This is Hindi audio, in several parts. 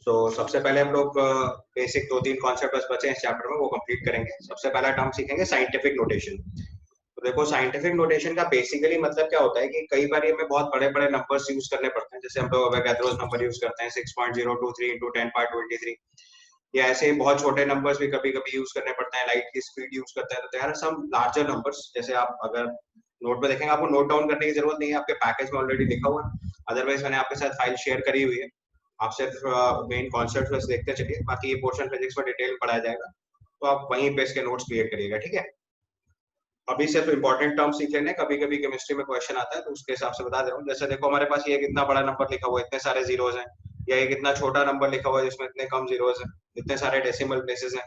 तो सबसे पहले हम लोग बेसिक 2-3 कॉन्सेप्ट बस बचे हैं इस चैप्टर में, वो कंप्लीट करेंगे। सबसे पहला टर्म सीखेंगे साइंटिफिक नोटेशन। तो देखो साइंटिफिक नोटेशन का बेसिकली मतलब क्या होता है कि कई बार हमें बहुत बड़े बड़े नंबर्स यूज करने पड़ते हैं, जैसे हम लोग अवोगाद्रोस नंबर यूज करते हैं 6.023 इंटू 10 पावर 23, या ऐसे ही बहुत छोटे नंबर्स भी कभी कभी यूज करने पड़ते हैं, लाइट की स्पीड यूज करते हैं। तो there are some larger numbers, जैसे आप अगर नोट में देखेंगे, आपको नोट डाउन करने की जरूरत नहीं है, आपके पैकेज में ऑलरेडी लिखा हुआ है। अदरवाइज मैंने आपके साथ फाइल शेयर करी हुई है, आप सिर्फ मेन कॉन्सेप्ट बस देखते चलिए, बाकी ये पोर्शन फिजिक्स में डिटेल में पढ़ाया जाएगा, तो आप वहीं पे इसके नोट्स क्रिएट करिएगा, ठीक है। अभी सिर्फ इंपॉर्टेंट टर्म सीख लेने, कभी कभी केमिस्ट्री में क्वेश्चन आता है तो उसके हिसाब से बता दे रहा हूँ। जैसे देखो हमारे पास ये कितना बड़ा नंबर लिखा हुआ है, इतने सारे जीरोज हैं, या ये कितना छोटा नंबर लिखा हुआ है जिसमें इतने कम जीरोज हैं, इतने सारे डेसिमल प्लेसेस हैं।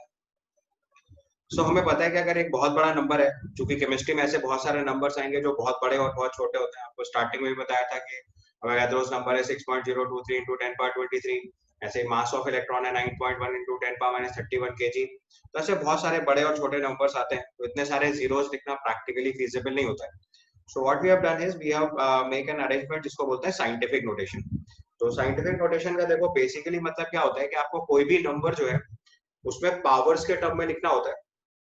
सो हमें पता है कि अगर एक बहुत बड़ा नंबर है, चूंकि केमिस्ट्री में ऐसे बहुत सारे नंबर्स आएंगे जो बहुत बड़े और बहुत छोटे होते हैं। आपको स्टार्टिंग में भी बताया था कि अवोगाद्रोस नंबर है 6.023 इंटू 10 पावर 23, ऐसे मास ऑफ इलेक्ट्रॉन है 9.1 इंटू 10 पावर -31 kg। तो ऐसे बहुत सारे बड़े और छोटे नंबर्स आते हैं, तो इतने सारे जीरोस लिखना प्रैक्टिकली फिजिबल नहीं होता है। So what we have done is we have make an arrangement जिसको बोलते हैं साइंटिफिक नोटेशन। तो साइंटिफिक नोटेशन का देखो बेसिकली मतलब क्या होता है कि आपको कोई भी नंबर जो है उसमें पावर्स के टर्म में लिखना होता है।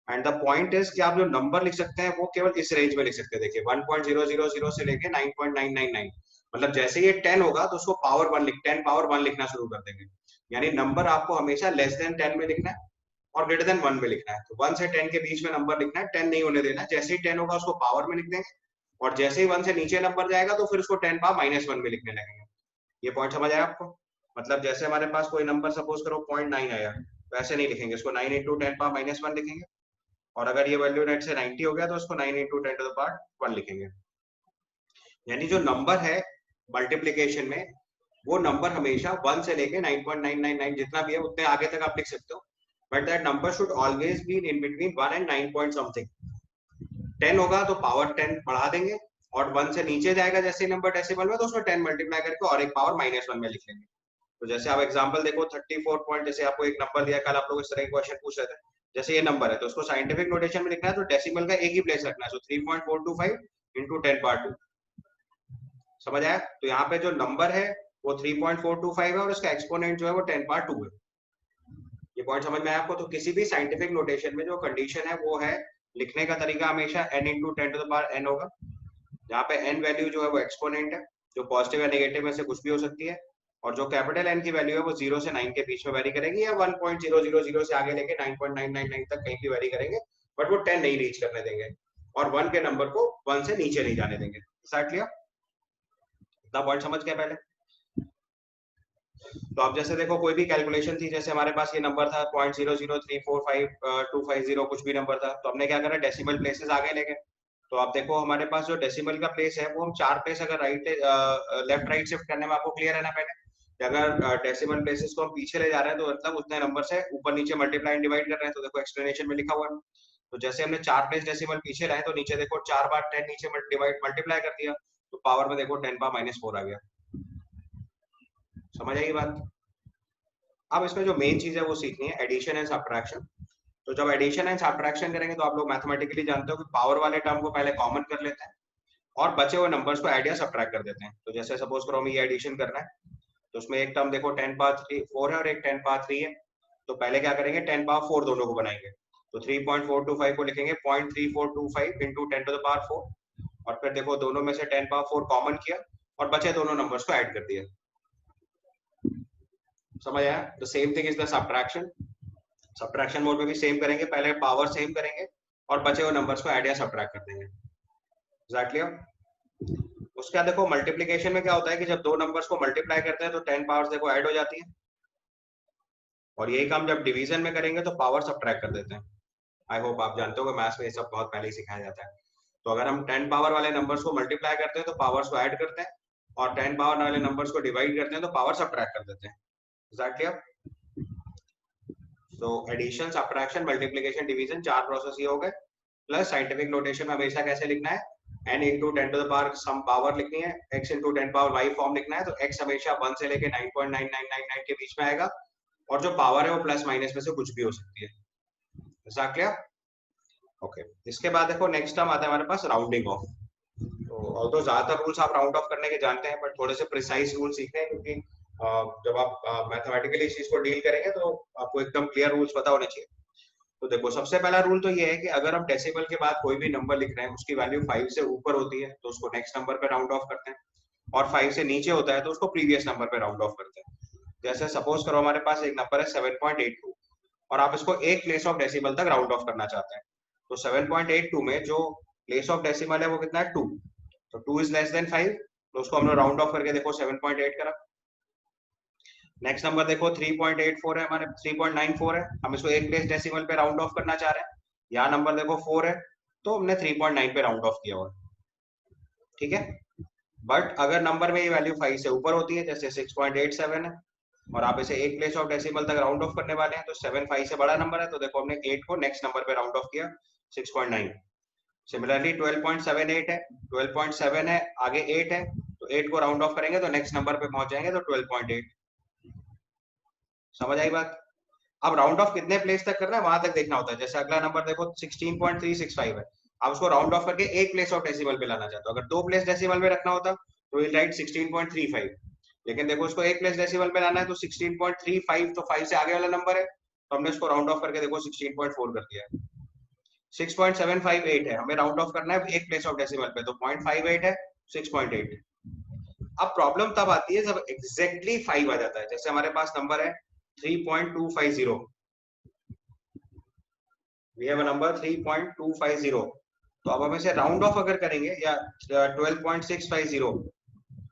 एंड द पॉइंट इज कि आप जो नंबर लिख सकते हैं वो केवल इस रेंज में लिख सकते हैं। देखिए 1.000 से लेके 9.999, मतलब जैसे ये 10 होगा तो उसको पावर 10 पावर 1 लिखना शुरू कर देंगे। यानी नंबर आपको हमेशा लेस देन 10 में लिखना है और ग्रेटर देन 1 में लिखना है। तो 1 से 10 के बीच में नंबर लिखना है, 10 नहीं होने देना। जैसे ही 10 होगा उसको पावर में लिख देंगे, और जैसे ही 1 से नीचे नंबर जाएगा तो फिर उसको 10 पावर -1 में लिखने लगेंगे। ये पॉइंट समझ आया आपको? मतलब जैसे हमारे पास कोई नंबर सपोज करो 0.9 आया, तो ऐसे नहीं लिखेंगे, इसको 9 इंटू 10 पावर -1 लिखेंगे। और अगर ये वैल्यू नेट से 90 हो गया तो उसको 9 इंटू 10 to the power 1 लिखेंगे। यानी जो नंबर है मल्टीप्लीकेशन में, वो नंबर हमेशा 1 से लेके 9.999 जितना भी है उतने आगे तक आप लिख सकते हो, but that number should always be in between 1 and 9 point something. 10 होगा तो पावर 10 बढ़ा देंगे, और 1 से नीचे जाएगा जैसे ही नंबर डेसिमल में, तो उसमें 10 मल्टीप्लाई करके और एक पावर -1 में लिख लेंगे। तो जैसे आप एग्जांपल देखो 34 पॉइंट, जैसे आपको एक नंबर दिया, कल आप लोग इस तरह के क्वेश्चन पूछ रहे थे, जैसे ये नंबर है तो उसको साइंटिफिक नोटेशन में लिखना है तो डेसिमल का एक ही प्लेस रखना है, सो 3.425 इंटू 10 पावर 2। समझ आया? तो यहाँ पे जो नंबर है वो 3.425 है और उसका एक्सपोनेंट जो है वो 10 पावर 2 है। ये पॉइंट समझ में आया आपको? तो किसी भी साइंटिफिक नोटेशन में जो कंडीशन है वो है, लिखने का तरीका हमेशा n into 10 to the power n होगा, जहाँ पे n वैल्यू जो है वो एक्सपोनेंट है, जो पॉजिटिव या नेगेटिव में से कुछ भी हो सकती है। और जो कैपिटल एन की वैल्यू है वो 0 से 9 के बीच में वेरी करेगी, या 1.000 से आगे लेके 9.999 तक कहीं भी वेरी करेंगे, बट वो 10 नहीं रीच करने देंगे, और 1 के नंबर को 1 से नीचे नहीं जाने देंगे। समझ लिया? इतना पॉइंट समझ गया पहले? तो अब जैसे देखो कोई भी कैलकुलेशन थी, जैसे हमारे पास ये नंबर था 0.00345 कुछ भी नंबर था, तो हमने क्या करा, डेसिमल प्लेसेस आगे ले गए। तो आप देखो हमारे पास जो डेसिमल का प्लेस है वो हम 4 प्लेस अगर राइट लेफ्ट राइट शिफ्ट करने में आपको क्लियर है ना पहले, कि अगर डेसिमल प्लेसेस को हम पीछे ले जा रहे हैं तो मतलब उतने नंबर से ऊपर नीचे मल्टीप्लाई एंड डिवाइड कर रहे हैं। तो देखो एक्सप्लेनेशन में लिखा हुआ है, तो जैसे हमने 4 प्लेस डेसिमल पीछे लाए तो नीचे देखो 4 बार 10 नीचे डिवाइड मल्टीप्लाई कर दिया, तो पावर में देखो 10 पावर -4 आ गया। समझ आई बात? अब इसमें जो मेन चीज है वो सीखनी है, एडिशन एंड सब्ट्रैक्शन। तो जब एडिशन एंड सब्ट्रैक्शन करेंगे तो आप लोग मैथमेटिकली जानते हो कि पावर वाले टर्म को पहले कॉमन कर लेते हैं और बचे हुए नंबर्स को ऐड या सब्ट्रैक्ट कर देते हैं। तो जैसे सपोज करो हमें ये एडिशन करना है, तो उसमें एक टर्म देखो 10 पावर 4 है और एक 10 पावर 3 है। तो पहले क्या करेंगे, 10 पावर 4 दोनों को बनाएंगे, तो 3.425 को लिखेंगे 0.3425 इंटू 10 to the power 4, और फिर देखो दोनों में से 10 पावर 4 कॉमन किया और बचे दोनों नंबर्स को ऐड कर दिया। समझ आया? तो same thing is the subtraction. Subtraction mode में भी सेम करेंगे, पहले पावर सेम करेंगे और बचे हुए नंबर्स को ऐड या सब्ट्रैक्ट कर देंगे। एग्जैक्टली। उसके बाद देखो मल्टीप्लीकेशन में क्या होता है कि जब दो नंबर्स को मल्टीप्लाई करते हैं तो 10 पावर्स देखो ऐड हो जाती है, और यही काम जब डिवीजन में करेंगे तो पावर सब्ट्रैक्ट कर देते हैं। आई होप आप जानते हो कि मैथ्स में ये सब बहुत पहले ही सिखाया जाता है। तो अगर हम 10 पावर वाले नंबर्स को मल्टीप्लाई करते हैं तो पावर्स को ऐड करते हैं, और 10 पावर वाले नंबर्स को डिवाइड करते हैं तो पावर सब्ट्रैक्ट कर देते हैं। एग्जैक्टली। तो addition, subtraction, multiplication, division, 4 process ये हो गए। प्लस साइंटिफिक नोटेशन में हमेशा कैसे लिखना है, n into 10 to the power some power लिखनी है, x into 10 power y form लिखना है। तो x हमेशा 1 से लेके 9.9999 के बीच में आएगा, और जो पावर है वो प्लस माइनस में से कुछ भी हो सकती है। ऐसा क्लियर? ओके। इसके बाद देखो नेक्स्ट टर्म आता है हमारे पास राउंडिंग ऑफ। तो ऑल्दो ज्यादातर रूल्स आप राउंड ऑफ करने के जानते हैं, बट थोड़े से प्रिसाइज रूल सीखते हैं, क्योंकि जब आप मैथमेटिकली इस चीज को डील करेंगे तो आपको एकदम क्लियर रूल्स पता होने चाहिए। तो देखो सबसे पहला रूल तो ये है कि अगर हम डेसिमल के बाद कोई भी नंबर लिख रहे हैं उसकी वैल्यू 5 से ऊपर होती है तो उसको नेक्स्ट नंबर पे राउंड ऑफ करते हैं, और 5 से नीचे होता है तो उसको प्रीवियस नंबर पे राउंड ऑफ करते हैं। जैसे सपोज करो हमारे पास एक नंबर है 7.82 और आप इसको एक प्लेस ऑफ डेसिमल तक राउंड ऑफ करना चाहते हैं। तो 7.82 में जो प्लेस ऑफ डेसिमल है वो कितना है 2, तो 2 इज लेस देन 5, तो उसको हमने राउंड ऑफ करके देखो 7.8 करा। नेक्स्ट नंबर देखो 3.84 है, हमारे 3.94 है, हम इसको एक प्लेस डेसिमल पे राउंड ऑफ करना चाह रहे हैं। यहाँ नंबर देखो 4 है तो हमने 3.9 पे राउंड ऑफ किया हुआ, ठीक है। बट अगर नंबर में ये वैल्यू 5 से ऊपर होती है, जैसे 6.87 है, और आप इसे एक प्लेस ऑफ डेसिमल तक राउंड ऑफ करने वाले हैं, तो 7 5 से बड़ा नंबर है, तो देखो हमने 8 को नेक्स्ट नंबर पे राउंड ऑफ किया 6.9। सिमिलरली 12.78 है, 12.7 है, आगे 8 है, तो 8 को राउंड ऑफ करेंगे तो नेक्स्ट नंबर पे पहुंच जाएंगे तो 12.8। समझ आई बात? अब राउंड ऑफ कितने प्लेस तक करना है वहां तक देखना होता है। जैसे अगला नंबर देखो 16.365 है, आप उसको राउंड ऑफ करके एक प्लेस ऑफ डेसिमल पे लाना चाहते हो। अगर दो प्लेस डेसिमल में रखना होता तो विल राइट 16.35, लेकिन देखो उसको एक प्लेस डेसिमल पे लाना है तो 16.35 तो 5 से आगे वाला नंबर है, तो हमने उसको राउंड ऑफ करके देखो 16.4 कर दिया है। 6.758 है, हमें राउंड ऑफ करना है एक प्लेस ऑफ डेसिमल पे, तो 0.58 है 6.8। अब प्रॉब्लम तब आती है जब एग्जैक्टली 5 आ जाता है। जैसे हमारे पास नंबर है 3.250, वी हैव अ नंबर 3.250, तो अब हम इसे राउंड ऑफ अगर करेंगे या 12.650,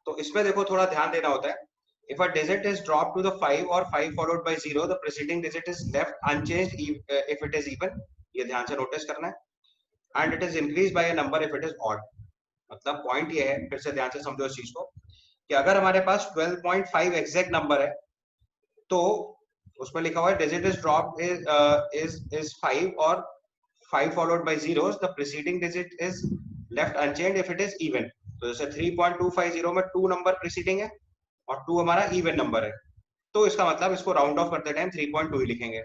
तो इसमें देखो थोड़ा ध्यान देना होता है। If a digit is dropped to the 5 or 5 followed by 0, the preceding digit is left unchanged if it is even, ये ध्यान से नोटिस करना है, and it is increased by a number if it is odd। मतलब पॉइंट ये है, फिर से ध्यान से समझो इस चीज को, कि अगर हमारे पास 12.5 एग्जैक्ट नंबर है तो उसमें लिखा हुआ है डिजिट इज ड्रॉप इज 5 और 5 followed by zeros, the preceding digit is left unchanged if it is even। तो जैसे 3.250 में 2 नंबर प्रीसीडिंग है और 2 हमारा इवन नंबर है, तो इसका मतलब इसको राउंड ऑफ करते टाइम 3.2 ही लिखेंगे।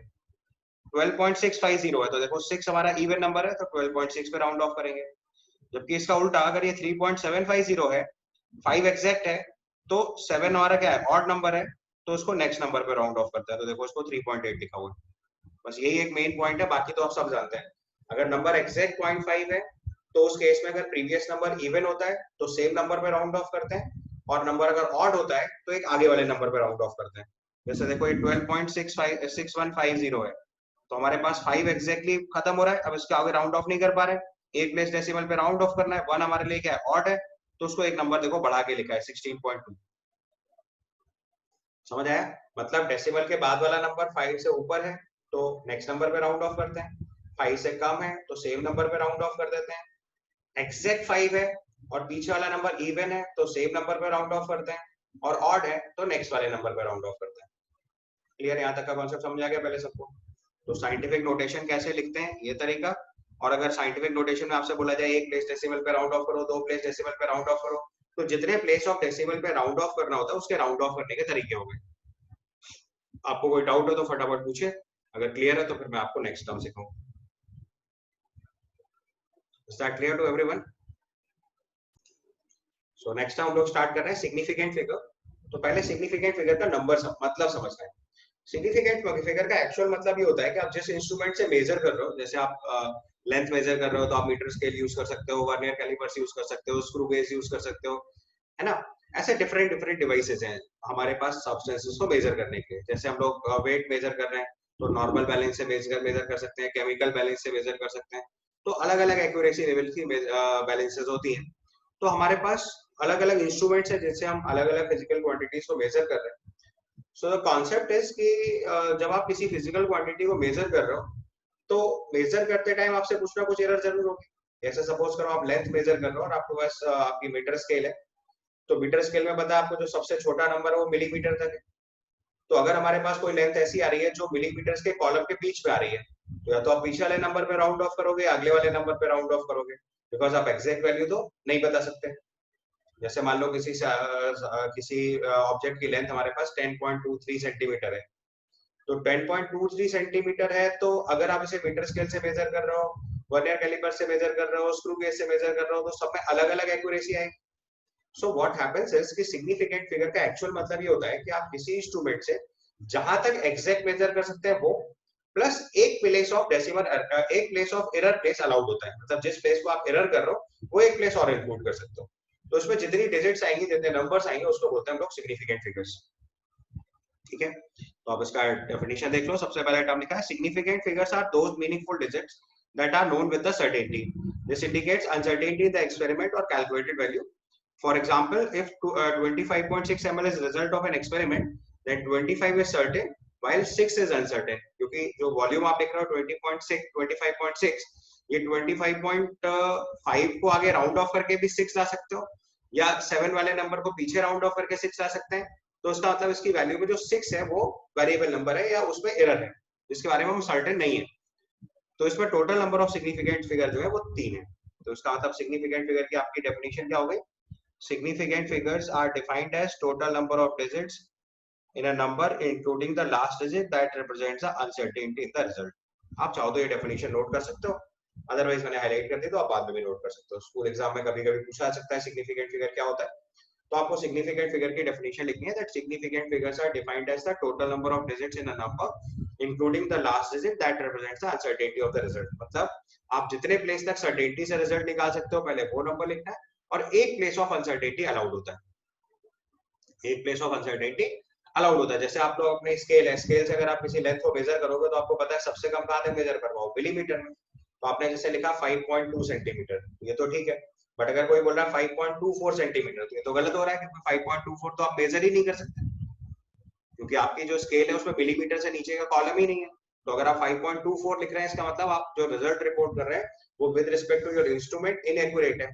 12.650 है तो देखो 6 हमारा इवन नंबर है तो 12.6 पे राउंड ऑफ करेंगे। जबकि इसका उल्टा, अगर ये 3.750 है, 5 एग्जैक्ट है, तो 7 हमारा क्या है, ऑड नंबर है, तो उसको नेक्स्ट नंबर पे राउंड ऑफ करता है, तो देखो इसको 3.8 लिखा हुआ है। बस यही एक मेन पॉइंट है, बाकी तो आप सब जानते हैं। अगर नंबर एग्जैक्ट 0.5 है तो उस केस में अगर प्रीवियस नंबर इवन होता है तो सेम नंबर पे राउंड ऑफ करते हैं, और नंबर अगर ऑड होता है तो एक आगे वाले नंबर पे राउंड ऑफ करते हैं। जैसे देखो ये 12.6150 है, तो हमारे पास 5 एग्जैक्टली खत्म हो रहा है, अब इसके आगे राउंड ऑफ नहीं कर पा रहे हैं, एक प्लेस डेसिमल पे राउंड ऑफ करना है, 1 हमारे लिए क्या है, ऑड है, तो उसको एक नंबर देखो बढ़ा के लिखा है 16.2। समझ आया? मतलब डेसिमल के बाद वाला नंबर 5 से ऊपर है तो नेक्स्ट नंबर पे राउंड ऑफ करते हैं, 5 से कम है तो सेम नंबर पे राउंड ऑफ कर देते हैं, एग्जैक्ट 5 है और पीछे वाला नंबर इवन है तो सेम नंबर पे राउंड ऑफ करते हैं, और ऑड है तो नेक्स्ट वाले नंबर पे राउंड ऑफ करते हैं। क्लियर? यहाँ तक का कॉन्सेप्ट समझ आ गया पहले सबको? तो साइंटिफिक नोटेशन कैसे लिखते हैं, ये तरीका। और अगर साइंटिफिक नोटेशन में आपसे बोला जाए एक प्लेस डेसिमल पे राउंड ऑफ करो, दो प्लेस डेसिमल पे राउंड ऑफ करो, तो जितने प्लेस ऑफ डेसिमल पे राउंड ऑफ करना होता है उसके राउंड ऑफ करने के तरीके हो गए। आपको कोई डाउट हो तो फटाफट पूछे, अगर क्लियर है तो फिर मैं आपको नेक्स्ट टर्म सिखाऊं। Is that clear to everyone? So next हम लोग स्टार्ट कर रहे हैं सिग्निफिकेंट फिगर। तो पहले सिग्निफिकेंट फिगर का नंबर मतलब समझना है। सिग्निफिकेंट फिगर का एक्चुअल मतलब ये होता है कि आप जिस इंस्ट्रूमेंट से मेजर कर रहे हो, जैसे आप लेंथ मेजर कर रहे हो तो आप मीटर स्केल यूज कर सकते हो, वर्नियर कैलिपर्स यूज कर सकते हो, स्क्रू गेज यूज कर सकते हो, है ना। ऐसे डिफरेंट डिफरेंट डिवाइसेस हैं हमारे पास सब्सटेंसेस को मेजर करने के लिए। जैसे हम लोग वेट मेजर कर रहे हैं तो नॉर्मल बैलेंस से मेजर कर सकते हैं, केमिकल बैलेंस से मेजर कर सकते हैं, तो अलग अलग एक्यूरेसी लेवल की बैलेंसेस होती हैं। तो हमारे पास अलग अलग इंस्ट्रूमेंट्स हैं जिससे हम अलग अलग फिजिकल क्वांटिटीज को मेजर कर रहे हैं। सो द कॉन्सेप्ट इज कि जब आप किसी फिजिकल क्वांटिटी को मेजर कर रहे हो तो मेजर करते टाइम आपसे कुछ ना कुछ एरर जरूर होगी। जैसे सपोज करो आप लेंथ मेजर कर रहे हो और आपके पास आपकी मीटर स्केल है, तो मीटर स्केल में पता है आपको जो सबसे छोटा नंबर है वो मिलीमीटर तक है। तो अगर हमारे पास कोई लेंथ ऐसी आ रही है जो मिलीमीटर के कॉलम के बीच पे आ रही है, तो या तो आप पीछे वाले नंबर पे राउंड ऑफ करोगे, अगले वाले नंबर पे राउंड ऑफ करोगे, बिकॉज आप एग्जैक्ट वैल्यू तो नहीं बता सकते। जैसे मान लो किसी ऑब्जेक्ट की लेंथ हमारे पास 10.23 सेंटीमीटर है, तो 10.23 सेंटीमीटर है, तो अगर आप इसे मीटर स्केल से मेजर कर रहे हो, वर्नियर कैलिपर से मेजर कर रहे हो, स्क्रू गेज से मेजर कर रहे हो, तो सब में अलग अलग एक्यूरेसी आएगी। सो व्हाट हैपेंस इज कि सिग्निफिकेंट फिगर का एक्चुअल मतलब ये होता है कि आप किसी इंस्ट्रूमेंट से जहां तक एग्जैक्ट मेजर कर सकते हैं वो, प्लस एक प्लेस ऑफ डेसिमल, एक place of error place allowed होता है। मतलब जिस प्लेस को आप एरर कर रहे हो वो एक प्लेस और इंक्लूड कर सकते हो। तो उसमें जितनी डिजिट्स आएंगी, जितने नंबर्स आएंगे, उसको बोलते हैं हम लोग सिग्निफिकेंट फिगर्स। ठीक है, तो आप इसका डेफिनेशन देख लो। सबसे पहले टर्म लिखा है significant figures are those meaningful digits that are known with a certainty. This indicates uncertainty in the experiment or calculated value. For example, if 25.6 ml is result of an experiment, then 25 is certain while 6 is uncertain. क्योंकि जो वॉल्यूम आप देख रहे हो 20.6 25.6, ये 25.5 को आगे राउंड ऑफ करके भी 6 ला सकते हो, या 7 वाले नंबर को पीछे राउंड ऑफ करके 6 ला सकते हैं। तो उसका मतलब इसकी वैल्यू में जो 6 है वो वेरिएबल नंबर है या उसमें एरर है, जिसके बारे में हम सर्टेन नहीं है। तो इसमें total number of significant figure जो है वो 3 है। तो इसका मतलब सिग्निफिकेंट फिगर की आपकी डेफिनेशन क्या हो गई? Significant figures are defined as total number of digits in a number including the last digit that represents the uncertainty in the result. आप चाहो तो ये डेफिनेशन नोट कर सकते हो, अदरवाइज मैंने हाईलाइट कर दी तो आप बाद में भी नोट कर सकते हो। स्कूल एग्जाम में कभी कभी पूछा सकता है सिग्निफिकेंट फिगर क्या होता है, तो आपको सिग्निफिकेंट फिगर की डेफिनेशन लिखनी है that significant figures are defined as the total number of digits in a number including the last digit that represents the uncertainty of the result. मतलब आप जितने प्लेस तक सर्टेनिटी से रिजल्ट निकाल सकते हो पहले वो नंबर लिखना है, और एक प्लेस ऑफ अनसर्टेनिटी अलाउड होता है, एक प्लेस ऑफ अनसर्टेनिटी अलाउड होता है। जैसे आप लोग अपने स्केल है, स्केल से अगर आप किसी लेंथ को मेजर करोगे तो आपको पता है सबसे कम कहां तक मेजर करवाओ, मिलीमीटर में। तो आपने जैसे लिखा 5.2 सेंटीमीटर, ये तो ठीक है, बट अगर कोई बोल रहा है 5.24 सेंटीमीटर तो ये तो गलत हो रहा है, क्योंकि 5.24 तो आप मेजर ही नहीं कर सकते, क्योंकि आपकी जो स्केल है उसमें मिलीमीटर से नीचे का कॉलम ही नहीं है। तो अगर आप 5.24 लिख रहे हैं, इसका मतलब आप जो रिजल्ट रिपोर्ट कर रहे हैं वो with respect to your instrument inaccurate है।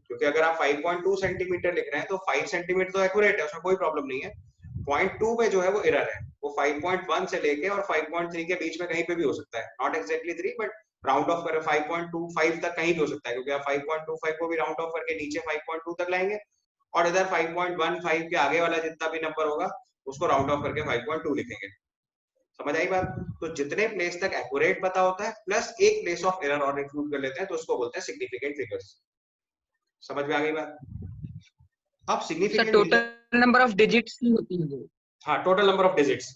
क्योंकि अगर आप 5.2 सेंटीमीटर लिख रहे हैं तो 5 सेंटीमीटर तो एक्यूरेट है, उसमें कोई प्रॉब्लम नहीं है। 0.2 में जो है वो एरर है, वो 5.1 से लेके और 5.3 के बीच में कहीं पे भी हो सकता है, not exactly 3 but round of कर 5.25 तक कहीं भी हो सकता है, क्योंकि आप 5.25 को भी राउंड ऑफ करके नीचे 5.2 तक लाएंगे, और इधर 5.15 के आगे वाला जितना भी नंबर होगा उसको राउंड ऑफ करके 5.2 लिखेंगे। समझ आई बात? तो जितने प्लेस तक एक्यूरेट पता होता है प्लस एक प्लेस ऑफ एरर और इंक्लूड कर लेते हैं तो उसको बोलते हैं सिग्निफिकेंट फिगर्स। समझ में आ गई बात? अब sir significant total number of digits ही होती है वो। हाँ, total number of digits.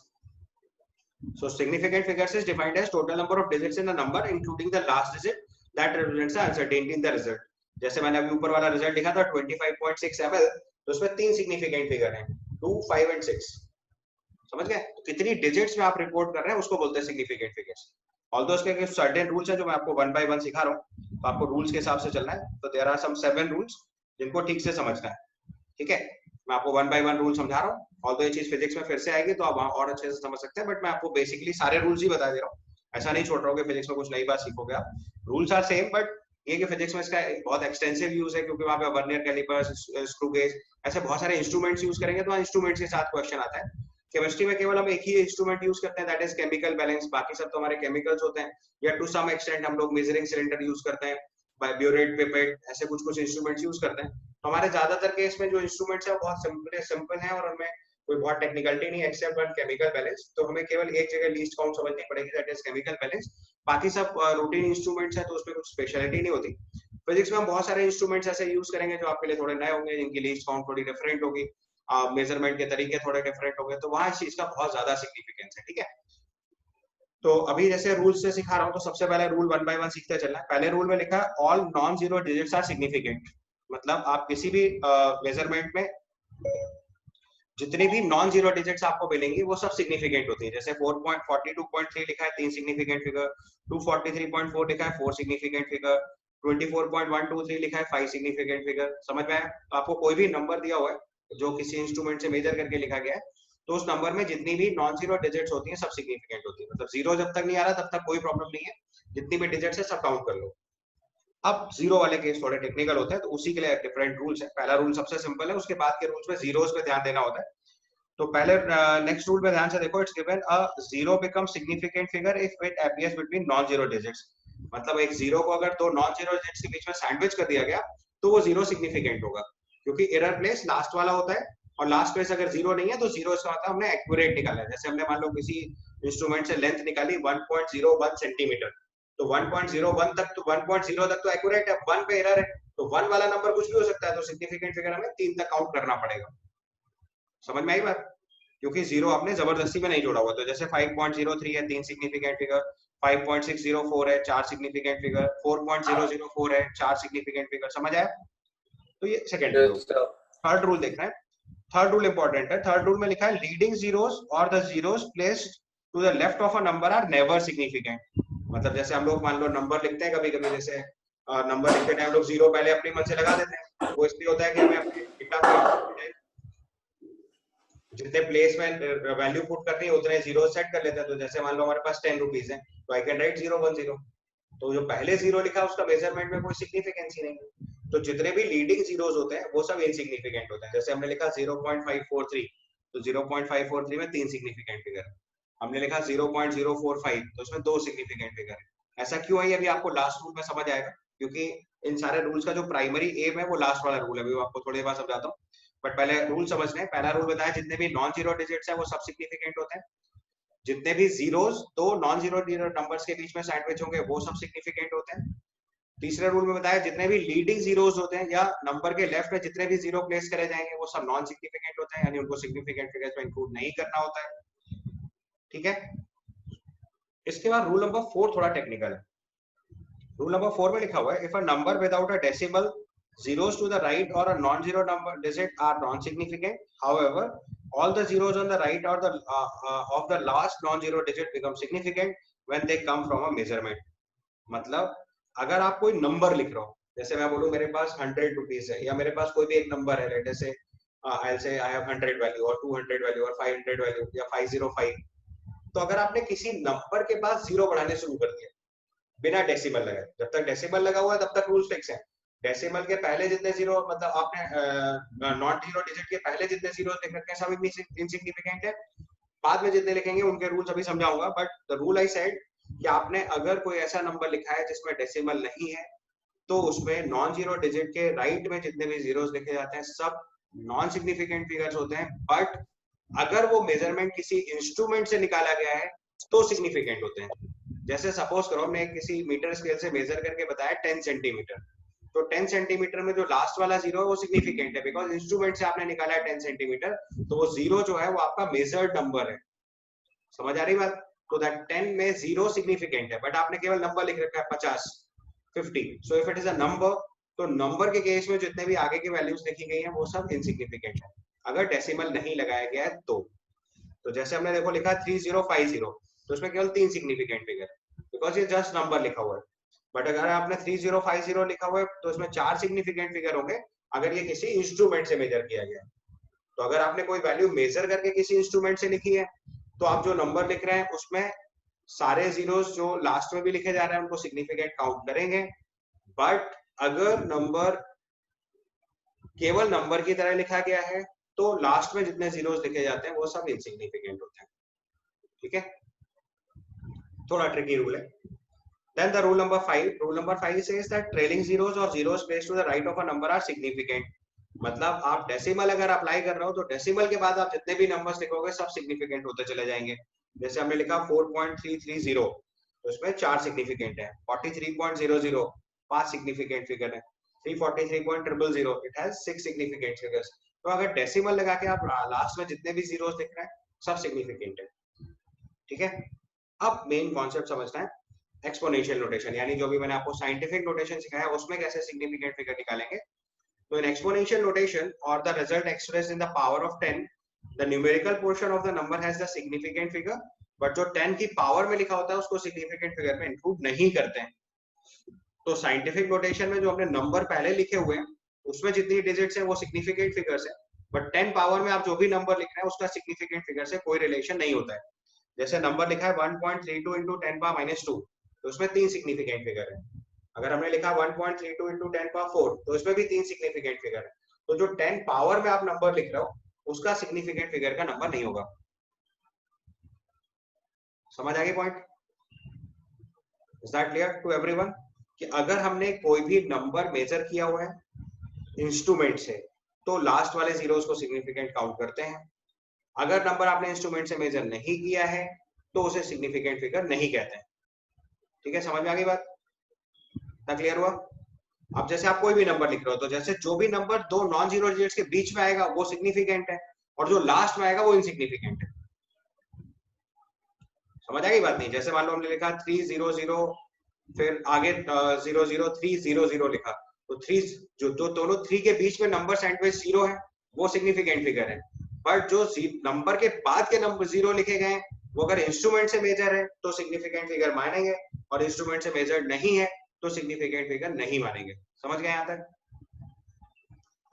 So significant figures is defined as total number of digits in a number including the last digit that represents the uncertainty in the result. जैसे मैंने अभी ऊपर वाला रिजल्ट लिखा था 25.6 ml, तो उसमें 3 सिग्निफिकेंट फिगर हैं, 2, 5 एंड 6। समझ गए? तो कितनी डिजिट्स में आप रिपोर्ट कर रहे हैं उसको बोलते हैं सिग्निफिकेंट फिगर्स। ऑल्दो उसके सर्टेन रूल्स हैं जो मैं आपको वन बाय वन सिखा रहा हूँ, तो आपको रूल्स के हिसाब से चलना है। तो देयर आर सम 7 रूल्स जिनको ठीक से समझना है। ठीक है, मैं आपको वन बाय वन रूल समझा रहा हूँ, ऑल्दो ये चीज फिजिक्स में फिर से आएगी तो आप वहां और अच्छे से समझ सकते हैं, बट मैं आपको बेसिकली सारे रूल्स ही बता दे रहा हूँ, ऐसा नहीं छोड़ रहा हूँ कि फिजिक्स में कुछ नई बात सीखोगे आप। रूल्स आर सेम, बट ये कि फिजिक्स में इसका बहुत एक्सटेंसिव यूज है, क्योंकि वहां पे वर्नियर कैलिपर्स, स्क्रू गेज, ऐसे बहुत सारे इंस्ट्रूमेंट्स यूज करेंगे, तो इंस्ट्रूमेंट्स के साथ क्वेश्चन आता है। केमिस्ट्री में केवल हम एक ही इंस्ट्रूमेंट यूज करते हैं, दैट इज केमिकल बैलेंस, बाकी सब तो हमारे केमिकल्स होते हैं, या टू सम एक्सटेंट हम लोग मेजरिंग सिलेंडर यूज करते हैं, ब्यूरेट, पिपेट, ऐसे कुछ कुछ इंस्ट्रूमेंट्स यूज करते हैं। हमारे ज्यादातर केस में जो इंस्ट्रूमेंट्स है बहुत सिंपल है और उनमें कोई बहुत टेक्निकलिटी नहीं, एक्सेप्ट वन केमिकल बैलेंस। तो हमें केवल एक जगह लीस्ट काउंट समझनी पड़ेगी, दैट इज केमिकल बैलेंस। बाकी सब रूटीन इंस्ट्रूमेंट्स है तो उसमें कुछ स्पेशलिटी नहीं होती। फिजिक्स में हम बहुत सारे इंस्ट्रूमेंट्स ऐसे यूज करेंगे जो आपके लिए थोड़े नए होंगे, जिनकी लीस्ट काउंट थोड़ी डिफरेंट होगी, मेजरमेंट के तरीके थोड़े डिफरेंट होंगे, तो वहां इस चीज का बहुत ज्यादा सिग्निफिकेंस है। ठीक है, तो अभी जैसे रूल्स से सिखा रहा हूँ, तो सबसे पहले रूल वन बाय वन सीखते चलना है। पहले रूल में लिखा है all non zero digits are significant. मतलब आप किसी भी मेजरमेंट में जितनी भी नॉन जीरो डिजिट्स आपको मिलेंगी वो सब सिग्निफिकेंट होती है। जैसे 4.42.3 लिखा है 3 सिग्निफिकेंट फिगर, 243.4 लिखा है 4 सिग्निफिकेंट फिगर, 24.123 लिखा है 5 सिग्निफिकेंट फिगर। समझ में आया? तो आपको कोई भी नंबर दिया हुआ है जो किसी इंस्ट्रूमेंट से मेजर करके लिखा गया है, तो उस नंबर में जितनी भी नॉन जीरो डिजिट्स होती हैं सब सिग्निफिकेंट होती है। मतलब जीरो जब तक नहीं आ रहा तब तक कोई प्रॉब्लम नहीं है, जितनी भी डिजिट्स है सब काउंट कर लो। अब जीरो वाले केस थोड़े टेक्निकल होते हैं, तो उसी के लिए डिफरेंट रूल्स है। पहला रूल सबसे सिंपल है, उसके बाद के रूल्स में जीरोस पे ध्यान देना होता है। तो पहले नेक्स्ट रूल पे ध्यान से देखो, it's given a zero become significant figure if it appears between non zero digits. मतलब एक जीरो को अगर दो नॉन जीरो डिजिट्स के बीच में सैंडविच कर दिया गया तो वो जीरो सिग्निफिकेंट होगा, क्योंकि एरर प्लेस लास्ट वाला होता है, और लास्ट प्लेस अगर जीरो नहीं है तो जीरो इसका मतलब हमने एक्यूरेट निकाला है। जैसे हमने मान लो किसी इंस्ट्रूमेंट से लेंथ निकाली 1.01 सेंटीमीटर, तो 1.01 तक तो 1.0 तक तो एक्यूरेट है, 1 पे एरर है, तो 1 वाला नंबर कुछ भी हो सकता है, तो सिग्निफिकेंट फिगर हमें 3 तक काउंट करना पड़ेगा। समझ में आई बात? क्योंकि 0 आपने जबरदस्ती में नहीं जोड़ा हुआ। तो जैसे 5.03 है 3 सिग्निफिकेंट फिगर, 5.604 है 4 सिग्निफिकेंट फिगर, 4.004 है 4 सिग्निफिकेंट फिगर। समझ आया? तो ये सेकंड रूल। थर्ड रूल देखना है। थर्ड रूल इंपॉर्टेंट है। थर्ड रूल में लिखा है लीडिंग जीरोस और the zeros placed to the left of a number are never significant. मतलब जैसे हम लोग मान लो नंबर लिखते हैं कभी कभी, जैसे नंबर लिखते टाइम लोग 0 पहले अपनी मन से लगा देते हैं। वो इसलिए होता है कि हमें अपने डेटा जितने प्लेस में वैल्यू पुट करनी है उतने जीरो सेट कर लेते हैं। तो जैसे मान लो हमारे पास 10 रुपीज है, तो आई कैन राइट 010। तो जो पहले जीरो लिखा है उसका मेजरमेंट में कोई सिग्निफिकेंस ही नहीं है। तो जितने भी लीडिंग जीरोस होते हैं वो सब इनसिग्निफिकेंट होते हैं। जैसे हमने लिखा 0.543, तो 0.543 में 3 सिग्निफिकेंट फिगर। हमने लिखा 0.045, तो उसमें 2 सिग्निफिकेंट फिगर। ऐसा क्यों है अभी आपको लास्ट रूल में समझ आएगा, क्योंकि इन सारे रूल्स का जो प्राइमरी एम है वो लास्ट वाला रूल है। अभी आपको थोड़ी देर बाद समझाता हूँ, बट पहले रूल समझ लें। पहला रूल बताया जितने भी नॉन जीरो डिजिट्स है वो सब सिग्निफिकेंट होते हैं। जितने भी जीरोस दो नॉन जीरो नंबर्स के बीच में सैंडविच होंगे वो सब सिग्निफिकेंट होते हैं। तीसरे रूल में बताया जितने भी लीडिंग जीरोस होते हैं या नंबर के लेफ्ट में जितने भी जीरो प्लेस करे जाएंगे वो सब नॉन सिग्निफिकेंट होते हैं, यानी उनको सिग्निफिकेंट फिगर्स में इंक्लूड नहीं करना होता है। ठीक है। इसके बाद रूल नंबर 4 थोड़ा टेक्निकल है। रूल नंबर 4 में लिखा हुआ है if a number without a decimal zeros to the right or a non-zero number digit are non-significant. However, all the zeros on the right or the of the last non-zero digit become significant when they come from a measurement. मतलब अगर आप कोई नंबर लिख रहे हो, जैसे मैं बोलूं मेरे पास 100 रुपीज है, या मेरे पास कोई भी एक नंबर है, जैसे I'll say I have 100 value और 200 value और 500 value या 505, तो अगर आपने किसी नंबर के पास जीरो बढ़ाने शुरू कर दिया बिना डेसिमल लगाए, जब तक डेसिमल लगा हुआ है तब तक रूल्स फिक्स है। डेसिमल के पहले जितने जीरो, मतलब आपने नॉट जीरो डिजिट के पहले जितने जीरो लिख रखे हैं सब इनसिग्निफिकेंट है। बाद में जितने लिखेंगे उनके रूल्स अभी समझाऊंगा, but the rule I said कि आपने अगर कोई ऐसा नंबर लिखा है जिसमें डेसिमल नहीं है तो उसमें नॉन जीरो डिजिट के राइट में जितने भी जीरोस लिखे जाते हैं सब नॉन सिग्निफिकेंट फिगर्स होते हैं। बट अगर वो मेजरमेंट किसी इंस्ट्रूमेंट से निकाला गया है तो सिग्निफिकेंट होते हैं। जैसे सपोज करो हमने किसी मीटर स्केल से मेजर करके बताया 10 सेंटीमीटर, तो 10 सेंटीमीटर में जो लास्ट वाला जीरो है वो सिग्निफिकेंट है बिकॉज इंस्ट्रूमेंट से आपने निकाला है 10 सेंटीमीटर, तो वो जीरो जो है वो आपका मेजर्ड नंबर है। समझ आ रही बात? तो दैट 10 में जीरो सिग्निफिकेंट है, बट आपने केवल नंबर लिख रखा है 50, 50। So if it is a number, तो नंबर के केस में जितने भी आगे की वैल्यूज लिखी गई हैं वो सब इनसिग्निफिकेंट है अगर डेसिमल नहीं लगाया गया है तो जैसे हमने देखो लिखा 3050, तो उसमें केवल 3 सिग्निफिकेंट फिगर है बिकॉज ये जस्ट नंबर लिखा हुआ है। बट अगर आपने 3050 लिखा हुआ है तो इसमें 4 सिग्निफिकेंट फिगर होंगे अगर ये किसी इंस्ट्रूमेंट से मेजर किया गया है। तो अगर आपने कोई वैल्यू मेजर करके किसी इंस्ट्रूमेंट से लिखी है तो आप जो नंबर लिख रहे हैं उसमें सारे जीरोस जो लास्ट में भी लिखे जा रहे हैं उनको सिग्निफिकेंट काउंट करेंगे। बट अगर नंबर केवल नंबर की तरह लिखा गया है तो लास्ट में जितने जीरोस लिखे जाते हैं वो सब इनसिग्निफिकेंट होते हैं। ठीक है, थोड़ा ट्रिकी रूल है। Then the rule number 5. Rule number 5 says that trailing zeros or zeros placed to the right of a number are significant. मतलब आप डेसिमल अगर अप्लाई कर रहे हो तो डेसिमल के बाद आप जितने भी नंबर्स लिखोगे सब सिग्निफिकेंट होते चले जाएंगे। जैसे हमने लिखा 4.330, तो इसमें 4 सिग्निफिकेंट है। 43.00 5 सिग्निफिकेंट फिगर है। 343.000 इट हैज 6 सिग्निफिकेंट फिगर्स। तो अगर डेसिमल लगा के आप लास्ट में जितने भी जीरोस लिख रहे हैं सब सिग्निफिकेंट है। ठीक है, अब मेन कॉन्सेप्ट समझना है एक्सपोनेंशियल नोटेशन, यानी जो भी मैंने आपको साइंटिफिक नोटेशन सिखाया उसमें कैसे सिग्निफिकेंट फिगर निकालेंगे। तो इन एक्सपोनेंशियल नोटेशन और the result expressed in the power of 10, the numerical portion of the number has the significant figure, but जो 10 की पावर में लिखा होता है उसको सिग्निफिकेंट फिगर में इंक्लूड नहीं करते हैं। तो साइंटिफिक नोटेशन में जो हमने नंबर पहले लिखे हुए हैं उसमें जितनी डिजिट्स है वो सिग्निफिकेंट फिगर्स है, बट 10 पावर में आप जो भी नंबर लिख रहे हैं उसका सिग्निफिकेंट फिगर से कोई रिलेशन नहीं होता है। जैसे नंबर लिखा है 1.32 into 10 power -2, तो उसमें 3 सिग्निफिकेंट फिगर है। अगर हमने लिखा 1.32 into 10 power 4, तो इसमें भी 3 सिग्निफिकेंट फिगर है। तो जो 10 पावर में आप नंबर लिख रहे हो उसका सिग्निफिकेंट फिगर का नंबर नहीं होगा। समझ आ गई point? Is that clear to everyone कि अगर हमने कोई भी नंबर मेजर किया हुआ है इंस्ट्रूमेंट से तो लास्ट वाले जीरोस को सिग्निफिकेंट काउंट करते हैं। अगर नंबर आपने इंस्ट्रूमेंट से मेजर नहीं किया है तो उसे सिग्निफिकेंट फिगर नहीं कहते हैं। ठीक है, समझ में आ गई बात? ना क्लियर हुआ? अब जैसे आप कोई भी नंबर लिख रहे हो, तो जैसे जो भी नंबर दो नॉन जीरो डिजिट्स के बीच में आएगा वो सिग्निफिकेंट है, और जो लास्ट में आएगा वो इनसिग्निफिकेंट है। समझ आई बात नहीं? जैसे मान लो हमने लिखा 300, फिर आगे 00300 लिखा, तो थ्री, जो दोनों थ्री के बीच में नंबर एंड में जीरो है वो सिग्निफिकेंट फिगर है। बट जो नंबर के बाद के नंबर जीरो लिखे गए वो अगर इंस्ट्रूमेंट से मेजर है तो सिग्निफिकेंट फिगर मानेंगे, और इंस्ट्रूमेंट से मेजर नहीं है तो सिग्निफिकेंट फिगर नहीं मानेंगे। समझ गए यहाँ तक?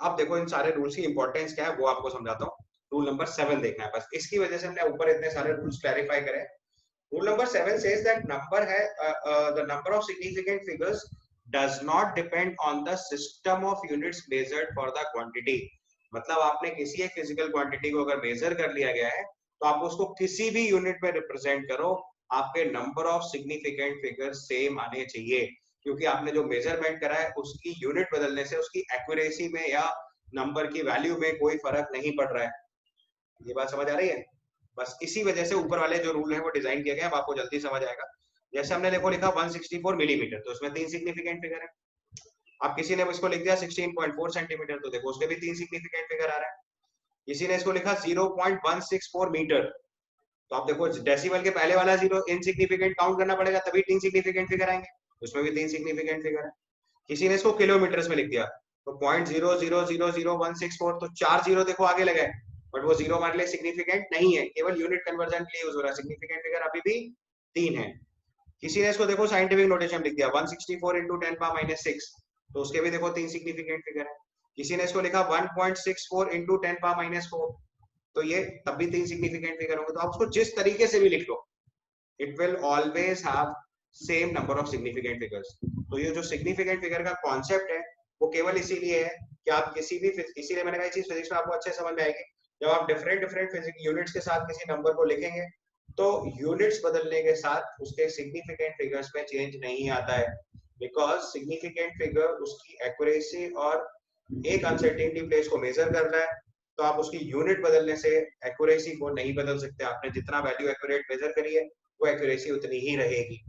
अब देखो इन सारे रूल्स की इंपॉर्टेंस क्या है वो आपको समझाता हूँ। रूल नंबर 7 देखना है, बस इसकी वजह से हमने ऊपर इतने सारे रूल्स क्लैरिफाई करे। Rule number 7 says that the number of significant figures does not depend on the system of units measured for the quantity। मतलब आपने किसी एक फिजिकल क्वांटिटी को अगर मेजर कर लिया गया है तो आप उसको किसी भी यूनिट में रिप्रेजेंट करो, आपके number of significant figure same आने चाहिए, क्योंकि आपने जो मेजरमेंट करा है उसकी यूनिट बदलने से उसकी एक्यूरेसी में या नंबर की वैल्यू में कोई फर्क नहीं पड़ रहा है। ये बात समझ आ रही है? बस इसी वजह से ऊपर वाले जो रूल है वो डिजाइन किया गया, अब आपको जल्दी समझ आएगा। जैसे हमने देखो लिखा 164 मिलीमीटर, तो उसमें 3 सिग्निफिकेंट फिगर है। अब किसी ने इसको लिख दिया 16.4 सेंटीमीटर, तो देखो उसके भी 3 सिग्निफिकेंट फिगर आ रहा है। किसी ने इसको लिखा 0.164 मीटर, तो आप देखो डेसिमल के पहले वाला जीरो इनसिग्निफिकेंट काउंट करना पड़ेगा, तभी 3 सिग्निफिकेंट फिगर आएंगे, उसमें भी 3 सिग्निफिकेंट फिगर है। किसी ने इसको किलोमीटर में लिख दिया, तो 0.000164, तो 4 जीरो देखो आगे लगे, बट वो जीरो हमारे लिए सिग्निफिकेंट नहीं है, केवल यूनिट कन्वर्जन के लिए यूज हो रहा है, सिग्निफिकेंट फिगर अभी भी 3 है। किसी ने इसको देखो साइंटिफिक नोटेशन लिख दिया 164 इंटू 10⁻⁶, तो उसके भी देखो 3 सिग्निफिकेंट फिगर है। किसी ने इसको लिखा 1.64 इंटू 10⁻⁴, तो ये तब भी 3 सिग्निफिकेंट फिगर होंगे। तो आप उसको जिस तरीके से भी लिख लो, it will always have same number of significant figures. तो ये जो सिग्निफिकेंट फिगर का कॉन्सेप्ट है वो केवल इसीलिए है कि आप किसी भी, इसीलिए मैंने कहा चीज फिजिक्स में आपको अच्छे समझ में आएगी, जब आप डिफरेंट डिफरेंट फिजिक्स यूनिट्स के साथ किसी नंबर को लिखेंगे तो यूनिट्स बदलने के साथ उसके सिग्निफिकेंट फिगर्स में चेंज नहीं आता है, बिकॉज सिग्निफिकेंट फिगर उसकी एक्यूरेसी और एक अनसर्टेनिटी प्लेस को मेजर कर रहा है, तो आप उसकी यूनिट बदलने से एक्यूरेसी को नहीं बदल सकते। आपने जितना वैल्यू एक्यूरेट मेजर करी है वो एक्यूरेसी उतनी ही रहेगी।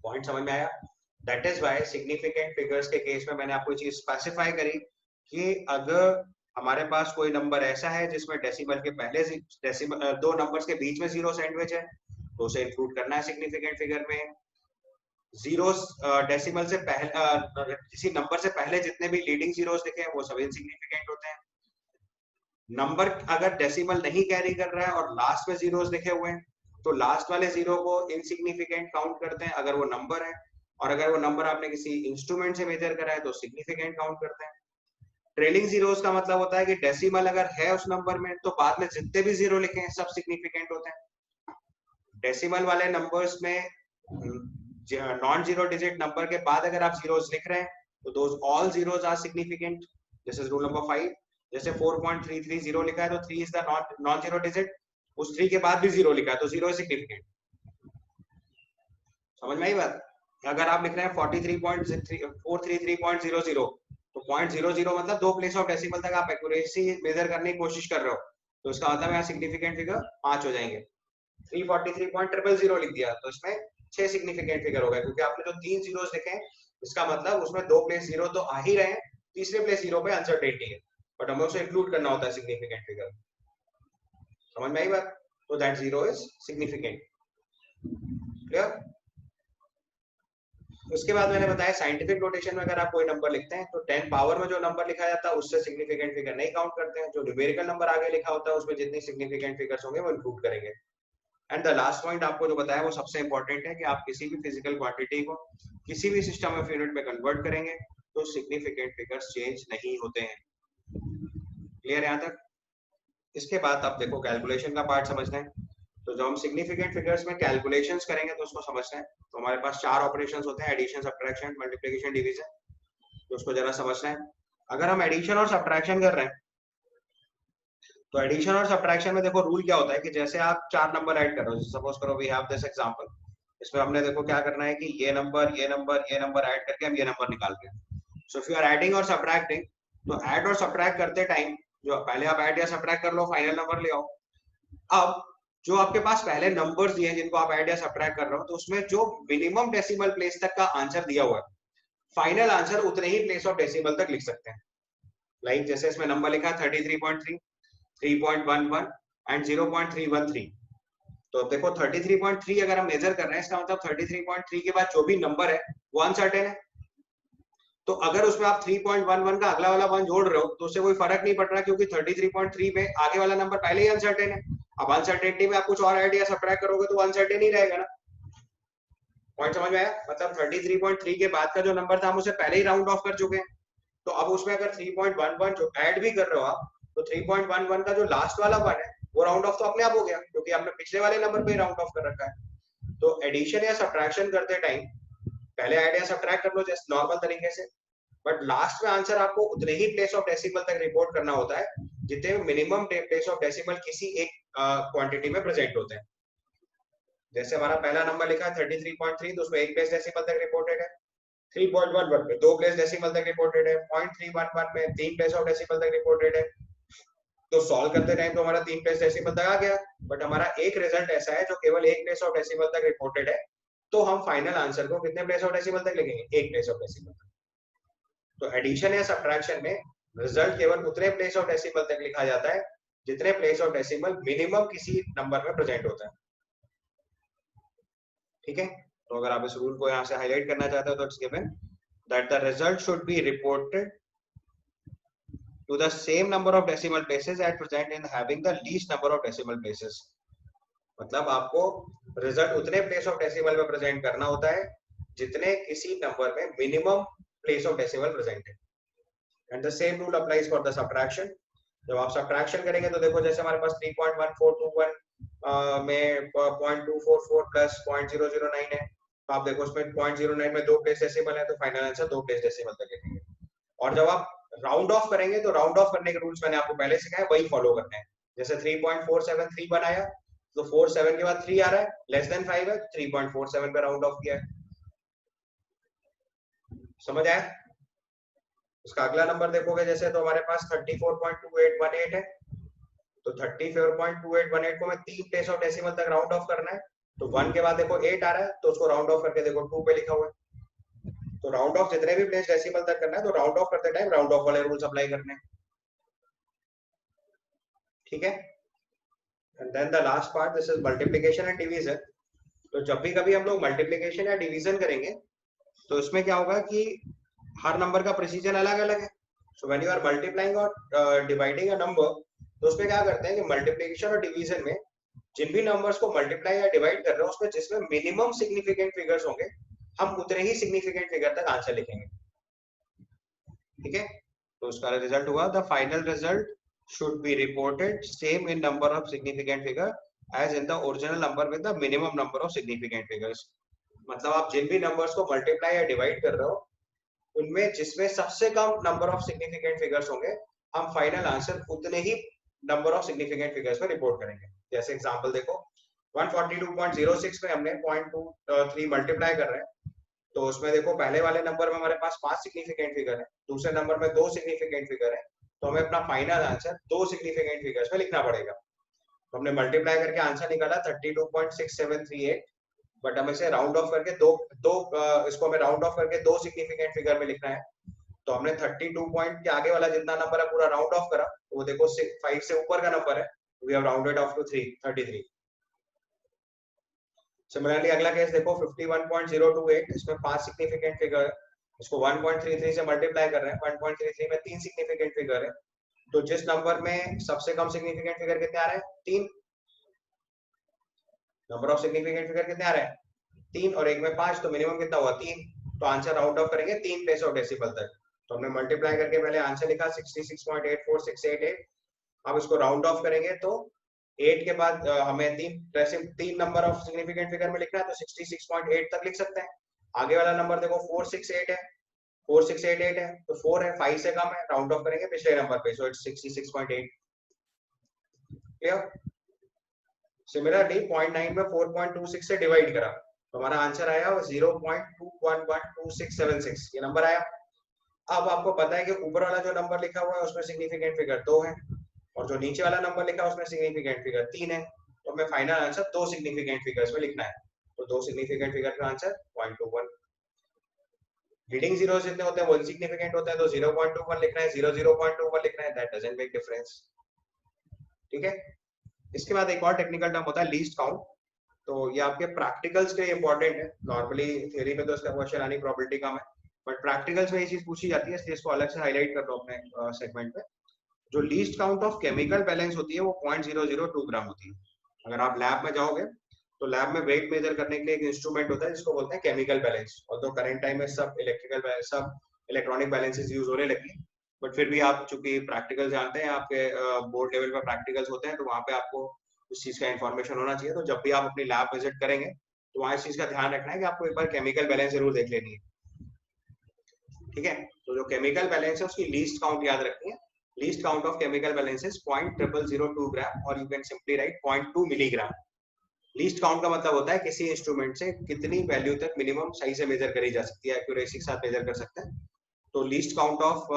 पॉइंट समझ में आया? That is why significant figures के केस में मैंने आपको चीज स्पेसिफाई करी कि अगर हमारे पास कोई नंबर ऐसा है जिसमें डेसिमल के पहले डेसिमल दो नंबर्स के बीच में जीरो सैंडविच है तो उसे इंक्लूड करना है सिग्निफिकेंट फिगर में। जीरोस डेसिमल से पहले किसी नंबर से पहले जितने भी लीडिंग जीरोस दिखे हैं वो सभी इनसिग्निफिकेंट होते हैं। नंबर अगर डेसिमल नहीं कैरी कर रहा है और लास्ट में जीरोस दिखे हुए हैं तो लास्ट वाले जीरो को इनसिग्निफिकेंट काउंट करते हैं अगर वो नंबर है, और अगर वो नंबर आपने किसी इंस्ट्रूमेंट से मेजर करा है तो सिग्निफिकेंट काउंट करते हैं। ट्रेलिंग जीरोस का मतलब होता है कि डेसिमल अगर है उस नंबर में तो बाद में जितने भी जीरो लिखे हैं सब सिग्निफिकेंट होते हैं। डेसिमल वाले नंबर्स में नॉन जीरो डिजिट नंबर के बाद अगर आप जीरोस लिख रहे हैं तो those all zeros are significant. This is rule number 5। जैसे 4.330 लिखा है तो 3 is the non zero digit, उस 3 के बाद भी जीरो लिखा है तो जीरो सिग्निफिकेंट। समझ में आई बात? अगर आप लिख रहे हैं 433.00 तो 0.00 मतलब 2 प्लेस ऑफ डेसिमल तक आप एक्यूरेसी मेजर करने की कोशिश कर रहे हो, तो इसका मतलब यहाँ सिग्निफिकेंट फिगर 5 हो जाएंगे। 343.000 लिख दिया तो इसमें 6 सिग्निफिकेंट फिगर हो गए, क्योंकि आपने जो 3 जीरोस लिखे हैं इसका मतलब उसमें 2 प्लेस जीरो तो आ ही रहे हैं, तीसरे प्लेस जीरो पे अनसर्टेनिटी है, बट हमें उसे इंक्लूड करना होता है सिग्निफिकेंट फिगर। समझ में आई बात? तो that zero is significant. Clear? उसके बाद मैंने बताया साइंटिफिक नोटेशन में अगर आप कोई नंबर लिखते हैं तो 10 पावर में जो नंबर लिखा जाता है उससे सिग्निफिकेंट फिगर नहीं काउंट करते हैं, जो न्यूमेरिकल नंबर आगे लिखा होता है उसमें जितनी सिग्निफिकेंट फिगर्स होंगे वो इंक्लूड करेंगे। एंड द लास्ट पॉइंट आपको जो बताया वो सबसे इंपॉर्टेंट है कि आप किसी भी फिजिकल क्वांटिटी को किसी भी सिस्टम ऑफ यूनिट में कन्वर्ट करेंगे तो सिग्निफिकेंट फिगर्स चेंज नहीं होते हैं। क्लियर यहाँ तक? इसके बाद आप देखो कैलकुलेशन का पार्ट समझना है। तो जब हम सिग्निफिकेंट फिगर्स में कैलकुलेशंस करेंगे तो उसको समझना है। तो हमारे पास 4 ऑपरेशंस होते हैं, एडिशन, सब्ट्रैक्शन, मल्टीप्लिकेशन, डिवीजन। तो उसको जरा समझना है। अगर हम एडिशन और सब्ट्रैक्शन कर रहे हैं तो एडिशन और सब्ट्रैक्शन में देखो रूल क्या होता है कि जैसे आप 4 नंबर ऐड कर रहे हो, सपोज करो वी हैव दिस एग्जांपल, इसमें हमने देखो क्या करना है कि ये नंबर ये नंबर ये नंबर ऐड करके हम ये नंबर निकाल रहे हैं। So if you are adding और सब्ट्रैक्टिंग, तो ऐड और सब्ट्रैक्ट करते टाइम जो पहले आप ऐड या सब्ट्रैक्ट कर लो, फाइनल नंबर ले आओ। अब जो आपके पास पहले नंबर्स दिए हैं जिनको आप ऐड या सब्ट्रैक्ट कर रहे हो, तो उसमें जो मिनिमम डेसिमल प्लेस तक का आंसर दिया हुआ है फाइनल आंसर उतने ही प्लेस ऑफ डेसिमल तक लिख सकते हैं। लाइक जैसे इसमें नंबर लिखा है 33.3, 3.11 एंड 0.313। तो अब देखो 33.3 अगर हम मेजर कर रहे हैं, इसका मतलब 33.3 के बाद जो भी नंबर है वो अनसर्टेन है। तो अगर उसमें आप 3.11 का अगला वाला वन जोड़ रहे हो तो उससे कोई फर्क नहीं पड़ रहा, क्योंकि 33.3 में आगे वाला नंबर पहले ही अनसर्टेन है। अब अनसर्टेनिटी में आप कुछ और ऐड या सब्ट्रैक्ट करोगे तो अनसर्टेन ही रहेगा ना। पॉइंट समझ में आया? मतलब 33.3 के बाद का जो नंबर था हम उसे पहले ही राउंड ऑफ कर चुके हैं। तो अब उसमें अगर 3.11 जो ऐड भी कर रहे हो आप, तो 3.11 का जो लास्ट वाला वन है वो राउंड ऑफ तो अपने आप हो गया, क्योंकि आपने पिछले वाले नंबर पे राउंड ऑफ कर रखा है। तो एडिशन या सब्ट्रैक्शन करते टाइम पहले ऐड या सब्ट्रैक्ट कर लो जैसे नॉर्मल तरीके से, बट लास्ट में आंसर आपको उतने ही प्लेस ऑफ डेसिमल तक रिपोर्ट करना होता है जितने मिनिमम प्लेस ऑफ डेसिमल किसी एक क्वांटिटी में प्रेजेंट होते हैं। जैसे हमारा पहला नंबर लिखा है 33.3, तो उसमें एक प्लेस डेसिमल तक रिपोर्टेड है। 3.11 में 2 प्लेस डेसिमल तक रिपोर्टेड है। 0.311 में 3 प्लेस ऑफ डेसिमल तक रिपोर्टेड है। तो सॉल्व करते टाइम तो हमारा 3 प्लेस डेसिमल तक आ गया, बट हमारा एक रिजल्ट ऐसा है जो केवल 1 प्लेस ऑफ डेसिमल तक रिपोर्टेड है। तो हम फाइनल आंसर को कितने प्लेस ऑफ डेसिमल तक लिखेंगे? 1 प्लेस ऑफ डेसिमल तक। तो एडिशन या सब्ट्रैक्शन में रिजल्ट केवल उतने प्लेस ऑफ डेसिमल तक लिखा जाता है जितने प्लेस ऑफ डेसिमल मिनिमम किसी नंबर में प्रेजेंट होता है। ठीक है, तो अगर आप इस रूल को यहाँ से हाईलाइट करना चाहते हो तो it's given that the result should be reported to the same number of decimal places at present in having the least number of decimal places। मतलब आपको रिजल्ट उतने प्लेस ऑफ डेसिमल में प्रेजेंट करना होता है जितने किसी नंबर में minimum place of decimal present है। And the same rule applies for the subtraction. जब आप सब्ट्रैक्शन करेंगे तो देखो जैसे हमारे पास 3.1421 में 0.244 प्लस 0.009 है, तो आप देखो उसमें 0.09 में 2 प्लेस डेसिमल है, तो फाइनल आंसर 2 प्लेस डेसिमल तक लिखेंगे। और जब आप राउंड ऑफ करेंगे तो राउंड ऑफ करने के रूल्स मैंने आपको पहले सिखाए, वही फॉलो करने हैं। जैसे 3.473 बनाया तो 47 के बाद 3 आ रहा है, लेस देन 5 है, 3.47 पे राउंड ऑफ किया है। समझ आया? उसका अगला नंबर देखोगे जैसे तो हमारे पास 34.2818 है, तो 34.2818 को मैं 3 प्लेस ऑफ डेसिमल तक राउंड ऑफ करना है। तो 1 के बाद देखो 8 आ रहा है, तो उसको राउंड ऑफ करके देखो 2 पे लिखा हुआ है। तो राउंड ऑफ जितने भी प्लेस डेसिमल तक करना है, तो राउंड ऑफ करते टाइम राउंड ऑफ वाले रूल्स अप्लाई करने हैं। ठीक है, and then the last part, this is multiplication and division. तो जब भी कभी हम लोग मल्टीप्लिकेशन या डिवीजन करेंगे तो इसमें क्या होगा कि हर नंबर का प्रिसीजन अलग अलग है। So when you are multiplying और डिवाइडिंग अ नंबर, तो उसमें क्या करते हैं कि मल्टीप्लिकेशन और डिवीजन में जिन भी नंबर्स को मल्टीप्लाई या डिवाइड कर रहे हो उसमें जिसमें मिनिमम सिग्निफिकेंट फिगर्स होंगे हम उतने ही सिग्निफिकेंट फिगर तक आंसर लिखेंगे। ठीक है, तो उसका रिजल्ट हुआ the final result should be reported same in number of significant figure as in the original number with the minimum number of significant figures। मतलब आप जिन भी नंबर्स को मल्टीप्लाई या डिवाइड कर रहे हो उनमें जिसमें सबसे कम नंबर ऑफ सिग्निफिकेंट फिगर्स होंगे हम फाइनल आंसर उतने ही नंबर ऑफ सिग्निफिकेंट फिगर्स में रिपोर्ट करेंगे। जैसे एग्जांपल देखो 142.06 में हमने 0.23 मल्टीप्लाई कर रहे हैं, तो उसमें देखो पहले वाले नंबर में हमारे पास 5 सिग्निफिकेंट फिगर है, दूसरे नंबर में 2 सिग्निफिकेंट फिगर है, तो हमें अपना फाइनल आंसर 2 सिग्निफिकेंट फिगर्स में लिखना पड़ेगा। तो हमने मल्टीप्लाई करके आंसर निकाला 32.6738, बट हम इसे राउंड ऑफ करके इसको हमें राउंड ऑफ करके 2 सिग्निफिकेंट फिगर में लिखना है। तो हमने 32 पॉइंट के आगे वाला जितना नंबर है पूरा राउंड ऑफ करा, तो वो देखो 5 से ऊपर का नंबर है, we have rounded off to 33। Similarly अगला केस देखो 51.028, इसमें 5 सिग्निफिकेंट फिगर है, इसको 1.33 से मल्टीप्लाई कर रहे हैं, 1.33 में 3 सिग्निफिकेंट फिगर है, तो जिस नंबर में सबसे कम सिग्निफिकेंट फिगर कितने आ रहे हैं? 3। नंबर ऑफ सिग्निफिकेंट फिगर कितने आ रहे हैं? 3, और एक में 5, तो मिनिमम कितना हुआ? 3। तो आंसर राउंड ऑफ करेंगे 3 प्लेस ऑफ डेसिमल तक। तो हमने मल्टीप्लाई करके पहले आंसर लिखा 66.84688। अब इसको राउंड ऑफ करेंगे तो 8 के बाद हमें 3 नंबर ऑफ सिग्निफिकेंट फिगर में लिखना है, तो 66.8 तक लिख सकते हैं। आगे वाला नंबर देखो 468 है, 4688 है, तो 4 है, 5 से कम है, राउंड ऑफ करेंगे पिछले नंबर पे, सो इट्स 66.8। क्लियर? सिमिलरली 0.9 में 4.26 से डिवाइड करा तो हमारा आंसर आया 0.2112676, ये नंबर आया। अब आपको पता है कि ऊपर वाला जो नंबर लिखा हुआ है उसमें सिग्निफिकेंट फिगर 2 है, और जो नीचे वाला नंबर लिखा है उसमें सिग्निफिकेंट फिगर 3 है, तो हमें फाइनल आंसर 2 सिग्निफिकेंट फिगर्स में लिखना है। तो 2 सिग्निफिकेंट फिगर का आंसर 0.21। लीडिंग जीरोस जितने होते हैं वो इनसिग्निफिकेंट होते हैं, तो 0.21 लिखना है, 0.21 लिखना है, दैट डजंट मेक डिफरेंस। ठीक है। इसके बाद एक और टेक्निकल टर्म होता है लीस्ट काउंट। तो ये आपके प्रैक्टिकल्स के लिए इंपॉर्टेंट है। नॉर्मली थ्योरी में तो इसका क्वेश्चन आने की प्रोबेबिलिटी कम है, बट प्रैक्टिकल्स में ये चीज पूछी जाती है, इसलिए इसको अलग से हाईलाइट कर दो अपने सेगमेंट में। जो least count of chemical balance होती है वो 0.002 ग्राम होती है। अगर आप लैब में जाओगे तो लैब में वेट मेजर करने के लिए एक इंस्ट्रूमेंट होता है जिसको बोलते हैं केमिकल बैलेंस। और तो करंट टाइम में सब इलेक्ट्रॉनिक बैलेंसेस यूज होने लगे, बट फिर भी आप चूंकि प्रैक्टिकल जानते हैं, आपके बोर्ड लेवल पर प्रैक्टिकल्स होते हैं, तो वहाँ पे आपको उस चीज का इन्फॉर्मेशन होना चाहिए। तो जब भी आप अपनी लैब विजिट करेंगे तो वहाँ इस चीज का ध्यान रखना है कि आपको एक बार केमिकल बैलेंस जरूर देख लेनी है। ठीक है। तो जो केमिकल बैलेंस है उसकी लीस्ट काउंट याद रखनी है। Least count of chemical balance is 0.0002 ग्राम, और you can simply write 0.2 milligram. Least count का मतलब होता है किसी इंस्ट्रूमेंट से कितनी वैल्यू तक मिनिमम सही से मेजर करी जा सकती है, एक्यूरेसी के साथ मेजर कर सकते हैं। तो least count of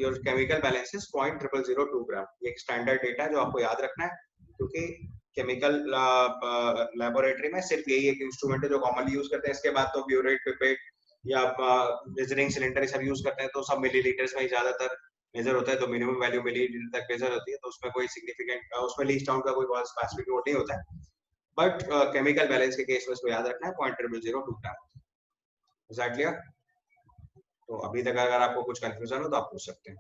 your chemical balance is 0.0002 ग्राम। ये एक स्टैंडर्ड डेटा है जो आपको याद रखना है, क्योंकि केमिकल लेबोरेटरी में सिर्फ यही एक इंस्ट्रूमेंट है जो कॉमनली यूज करते हैं। इसके बाद तो ब्यूरेट, पिपेट या मेजरिंग सिलेंडर सब यूज करते हैं, तो सब मिलीलीटर्स में ही ज्यादातर मेजर होता है। तो मिनिमम वैल्यू मिलीलीटर तक मेजर होती है, तो उसमें कोई सिग्निफिकेंट उसमें लीस्ट काउंट का कोई बहुत स्पेसिफिक नोट नहीं होता है। बट केमिकल बैलेंस के केस में इसको याद रखना है 0.002 ग्राम। Is that clear? तो अभी तक अगर आपको कुछ कंफ्यूजन हो तो आप पूछ सकते हैं।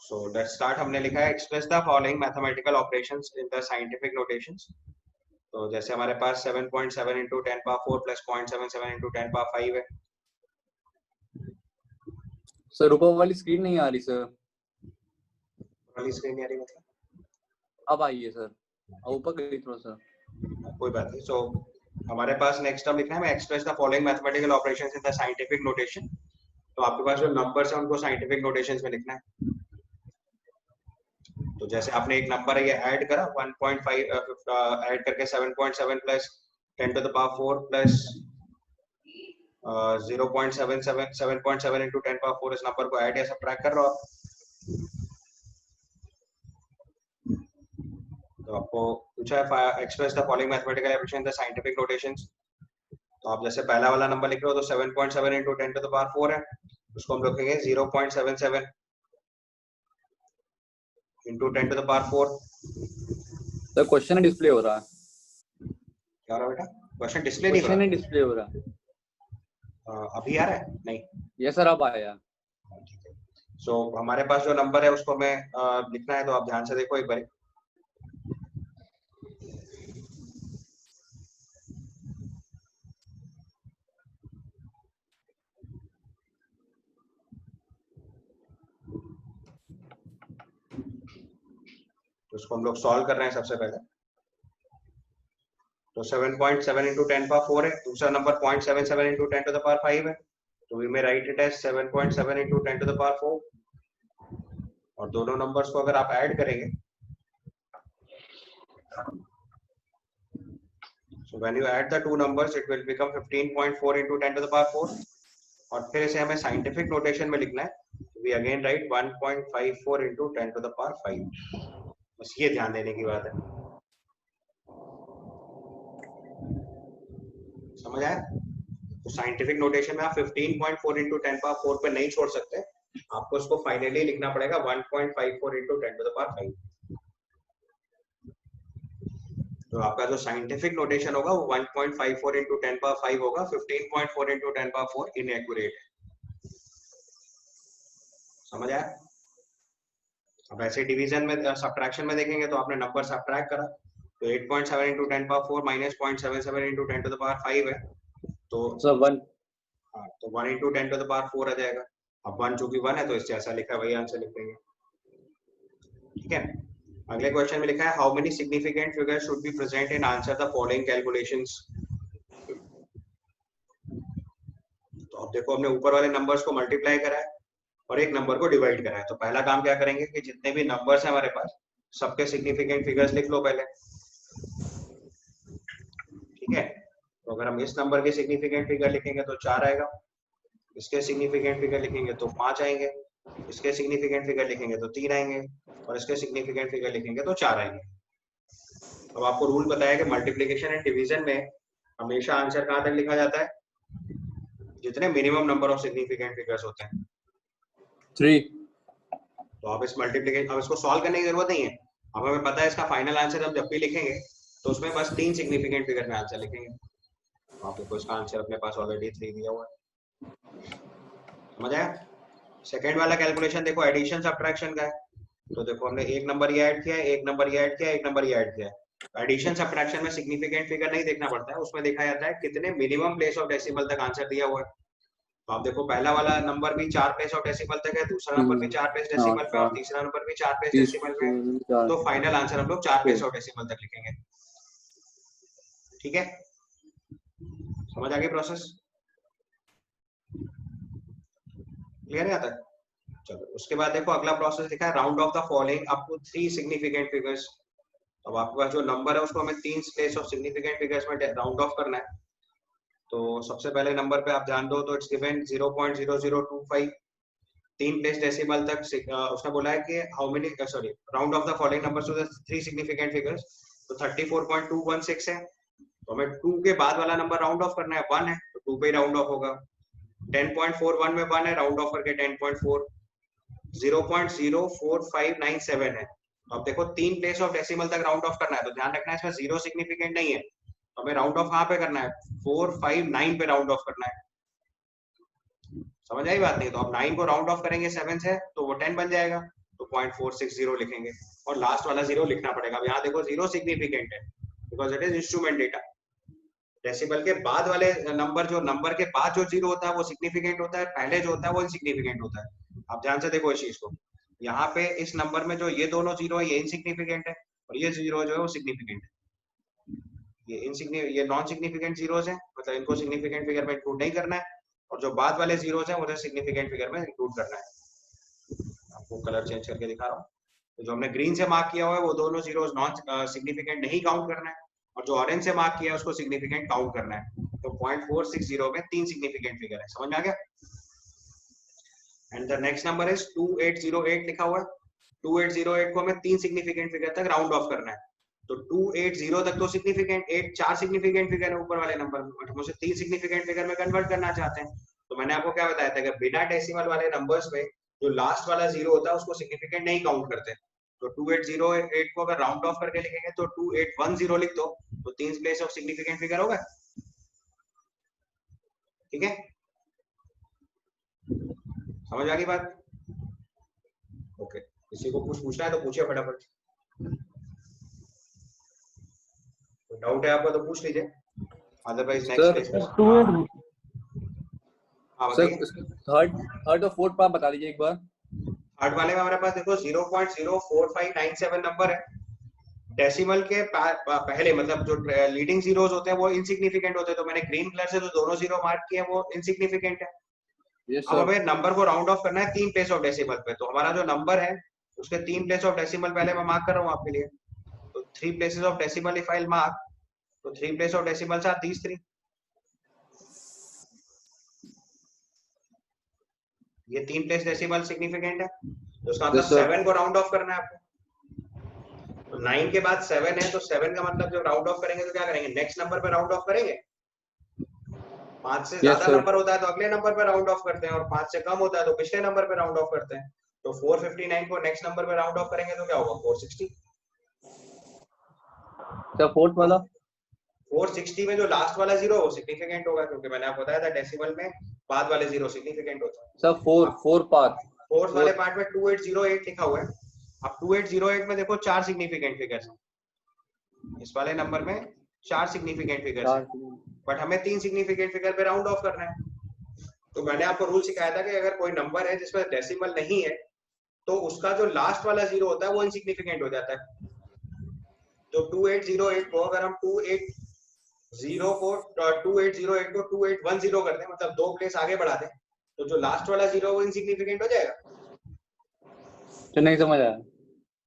So let's start. हमने लिखा है express the following mathematical operations in the scientific notations. तो जैसे हमारे पास 7.7 इंटू 10⁻⁴ प्लस 0.77 इंटू 10⁻⁵ है। सर ऊपर वाली स्क्रीन नहीं आ रही सर। वाली स्क्रीन नहीं आ रही मतलब? अब आई है सर, ऊपर गई थोड़ा सा। कोई बात नहीं। सो हमारे पास नेक्स्ट टर्म लिखना है, मैं express the following mathematical operations in the scientific notation. तो आपके पास जो नंबर्स हैं उनको साइंटिफिक नोटेशंस में लिखना है। तो जैसे आपने एक नंबर है ये ऐड करा 1.5 ऐड करके 7.7 प्लस 10⁻⁴ प्लस 0.77 7.7 इंटू 10⁻⁴ इस नंबर को ऐड या सब्ट्रैक्ट कर रहे हो आप। तो आपको पूछा है express the following mathematical operation in the scientific notations. तो आप जैसे पहला वाला नंबर लिख रहे हो तो 7.7 इंटू 10⁻⁴ है, उसको हम लिखेंगे 0.77 इंटू 10⁻⁴। सर क्वेश्चन डिस्प्ले हो रहा है। क्या हो रहा है बेटा? क्वेश्चन डिस्प्ले नहीं हो रहा? क्वेश्चन डिस्प्ले हो रहा है। अभी आ रहा है? नहीं। ये सर अब आया। ठीक है। सो हमारे पास जो नंबर है उसको हमें लिखना है, तो आप ध्यान से देखो एक बार। तो उसको हम लोग सॉल्व कर रहे हैं सबसे पहले। तो 7.7 इंटू 10⁻⁴ है, दूसरा नंबर 0.77 इंटू 10⁻⁵ है, तो वी में राइट इट एज 7.7 इंटू 10⁻⁴। और दोनों नंबर्स को अगर आप ऐड करेंगे, so when you add the two numbers it will become 15.4 into 10⁻⁴। और फिर इसे हमें साइंटिफिक नोटेशन में लिखना है, we again write 1.54 into 10⁵। बस ये ध्यान देने की बात है। समझ आया? तो साइंटिफिक नोटेशन में आप 15.4 into 10⁻⁴ पे नहीं छोड़ सकते, आपको उसको फाइनली लिखना पड़ेगा 1.54 into 10⁻⁵। तो आपका जो साइंटिफिक नोटेशन होगा वो 1.54 into 10⁻⁵ होगा, 15.4 into 10⁻⁴ इनएक्यूरेट। समझ आया? अब ऐसे डिवीजन में सब्ट्रैक्शन में देखेंगे तो आपने नंबर सब्ट्रैक्ट करा, तो 8.7 into 10⁻⁴ माइनस 0.77 into 10⁻⁵ है, तो सर 1 हाँ, तो 1 into 10⁻⁴ आ जाएगा। अब 1 चूंकि 1 है तो इससे ऐसा लिखा है वही आंसर लिख देंगे। ठीक है। अगले क्वेश्चन में लिखा है how many significant figures should be present in answer the following calculations. तो अब देखो हमने ऊपर वाले नंबर्स को मल्टीप्लाई करा है और एक नंबर को डिवाइड करा है। तो पहला काम क्या करेंगे कि जितने भी नंबर्स हैं हमारे पास सबके सिग्निफिकेंट फिगर्स लिख लो पहले। ठीक है। तो अगर हम इस नंबर के सिग्निफिकेंट फिगर लिखेंगे तो 4 आएगा, इसके सिग्निफिकेंट फिगर लिखेंगे तो 5 आएंगे, इसके सिग्निफिकेंट फिगर लिखेंगे तो 3 आएंगे, और इसके सिग्निफिकेंट फिगर लिखेंगे तो 4 आएंगे। अब आपको रूल बताया कि मल्टीप्लिकेशन एंड डिवीजन में हमेशा आंसर कहां तक लिखा जाता है? जितने minimum number of significant figures होते हैं 3। तो आप इस मल्टीप्लिकेशन, अब इसको सॉल्व करने की जरूरत नहीं है, अब हमें पता है इसका फाइनल आंसर हम जब भी लिखेंगे तो उसमें बस 3 सिग्निफिकेंट फिगर में आंसर लिखेंगे। तो आप देखो इसका आंसर अपने पास ऑलरेडी 3 दिया हुआ है। समझ आया? सेकंड वाला कैलकुलेशन देखो एडिशन सब्ट्रैक्शन का है। तो देखो हमने एक नंबर ये ऐड किया है, एक नंबर ये ऐड किया है, एक नंबर ये ऐड किया है। एडिशन सब्ट्रैक्शन में सिग्निफिकेंट फिगर नहीं देखना पड़ता है, उसमें देखा जाता है कितने मिनिमम प्लेस ऑफ डेसिमल तक आंसर दिया हुआ है। तो आप देखो पहला वाला नंबर भी 4 प्लेस ऑफ डेसिमल तक है, दूसरा नंबर भी 4 प्लेस डेसिमल पे और तीसरा नंबर भी 4 प्लेस डेसिमल पे है। तो फाइनल आंसर हम लोग 4 प्लेस ऑफ डेसिमल तक लिखेंगे। ठीक है, समझ आ गई प्रोसेस? क्लियर है? आता है? चलो उसके बाद देखो अगला प्रोसेस लिखा है round off the following up to 3 significant figures. अब आपके पास जो नंबर है उसको हमें 3 प्लेस ऑफ सिग्निफिकेंट फिगर्स में राउंड ऑफ करना है। तो सबसे पहले नंबर पे आप ध्यान दो तो इट्स गिवन 0.0025 3 प्लेस डेसिमल तक उसने बोला है कि how many round off the following numbers to the 3 significant figures. तो 34.216 है, तो हमें 2 के बाद वाला नंबर राउंड ऑफ करना है, 1 है तो 2 पे ही राउंड ऑफ होगा। 10.41 में 1 है, राउंड ऑफ करके 10.4। 0.04597 है। तो अब देखो 3 प्लेस ऑफ डेसिमल तक राउंड ऑफ करना है, तो ध्यान रखना है इसमें 0 सिग्निफिकेंट नहीं है, तो हमें राउंड ऑफ कहाँ पे करना है, 459 पे राउंड ऑफ करना है। समझ आई बात? नहीं तो अब 9 को राउंड ऑफ करेंगे 7 से तो वो 10 बन जाएगा, तो 0.460 लिखेंगे और लास्ट वाला 0 लिखना पड़ेगा। अब यहाँ देखो 0 सिग्निफिकेंट है because it is instrument data. Decimal के बाद वाले नंबर, जो नंबर के बाद जो 0 होता है वो सिग्निफिकेंट होता है, पहले जो होता है वो इनसिग्निफिकेंट होता है। आप ध्यान से देखो इस चीज को, यहाँ पे इस नंबर में जो ये दोनों 0 है ये इनसिग्निफिकेंट है और ये 0 जो है वो सिग्निफिकेंट है। ये नॉन सिग्निफिकेंट जीरोस हैं, मतलब इनको सिग्निफिकेंट फिगर में इंक्लूड नहीं करना है, और जो बाद वाले जीरोस हैं उन्हें सिग्निफिकेंट फिगर में इंक्लूड करना है। आपको कलर चेंज करके दिखा रहा हूँ। तो जो हमने ग्रीन से मार्क किया हुआ है वो दोनों जीरोस नॉन सिग्निफिकेंट नहीं काउंट करना है, और जो ऑरेंज से मार्क किया है उसको सिग्निफिकेंट काउंट करना है। तो 0.460 में 3 सिग्निफिकेंट फिगर है। समझ में आ गया? And the next number is 2808 लिखा हुआ है। 2808 को हमें 3 सिग्निफिकेंट फिगर तक राउंड ऑफ करना है। तो 280 तक तो सिग्निफिकेंट 4 सिग्निफिकेंट फिगर है ऊपर वाले नंबर में, हम उसे 3 सिग्निफिकेंट फिगर में कन्वर्ट करना चाहते हैं। तो मैंने आपको क्या बताया था कि बिना डेसिमल वाले नंबर्स में जो लास्ट वाला 0 होता है उसको सिग्निफिकेंट नहीं काउंट करते। तो 2808 को अगर राउंड ऑफ करके लिखेंगे तो 2810 लिख दो, तो 3 प्लेस ऑफ सिग्निफिकेंट फिगर होगा। ठीक है, समझ आ गई बात? ओके, किसी को कुछ पूछना है तो पूछिए फटाफट, डाउट है आपको तो पूछ लीजिए, अदरवाइज नेक्स्ट। सर थर्ड और फोर्थ पार्ट बता दीजिए एक बार। थर्ड वाले में हमारे पास देखो 0.04597 नंबर है। डेसिमल के पहले मतलब जो लीडिंग जीरोस होते हैं वो इनसिग्निफिकेंट होते हैं, तो मैंने ग्रीन कलर से जो दोनों जीरो मार्क किए वो इनसिग्निफिकेंट है। अब हमें नंबर को राउंड ऑफ करना है 3 प्लेस ऑफ डेसिमल पे, तो हमारा जो नंबर है उसके 3 प्लेस ऑफ डेसिमल पहले मैं मार्क कर रहा हूँ आपके लिए। तो 3 places of decimal if I mark, तो 3 place of decimals are these 3। ये 3 प्लेस डेसिमल सिग्निफिकेंट है, तो उसका मतलब 7 को राउंड ऑफ करना है आपको। तो 9 के बाद 7 है, तो 7 का मतलब जब राउंड ऑफ करेंगे तो क्या करेंगे, नेक्स्ट नंबर पे राउंड ऑफ करेंगे। 5 से ज्यादा नंबर होता है तो अगले नंबर पे राउंड ऑफ करते हैं, और 5 से कम होता है तो पिछले नंबर पे राउंड ऑफ करते हैं। तो 459 को नेक्स्ट नंबर पे राउंड ऑफ करेंगे तो क्या होगा, 460। सर फोर्थ वाला 460 में जो लास्ट वाला 0 वो सिग्निफिकेंट होगा, क्योंकि मैंने आपको बताया था डेसिमल में बाद वाले 0 सिग्निफिकेंट होता है। सर फोर्थ वाले पार्ट में 2808 लिखा हुआ है। अब 2808 में देखो 4 सिग्निफिकेंट फिगर्स हैं, इस वाले नंबर में 4 सिग्निफिकेंट फिगर्स हैं, बट हमें 3 सिग्निफिकेंट फिगर पे राउंड ऑफ करना है। तो मैंने आपको रूल सिखाया था कि अगर कोई नंबर है जिसमें डेसिमल नहीं है तो उसका जो लास्ट वाला 0 होता है वो इनसिग्निफिकेंट हो जाता है। तो 2808 को अगर हम 2808 को 2810 करते हैं, मतलब 2 प्लेस आगे बढ़ा दें, तो जो लास्ट वाला 0 वो इनसिग्निफिकेंट हो जाएगा। तो नहीं समझ आया,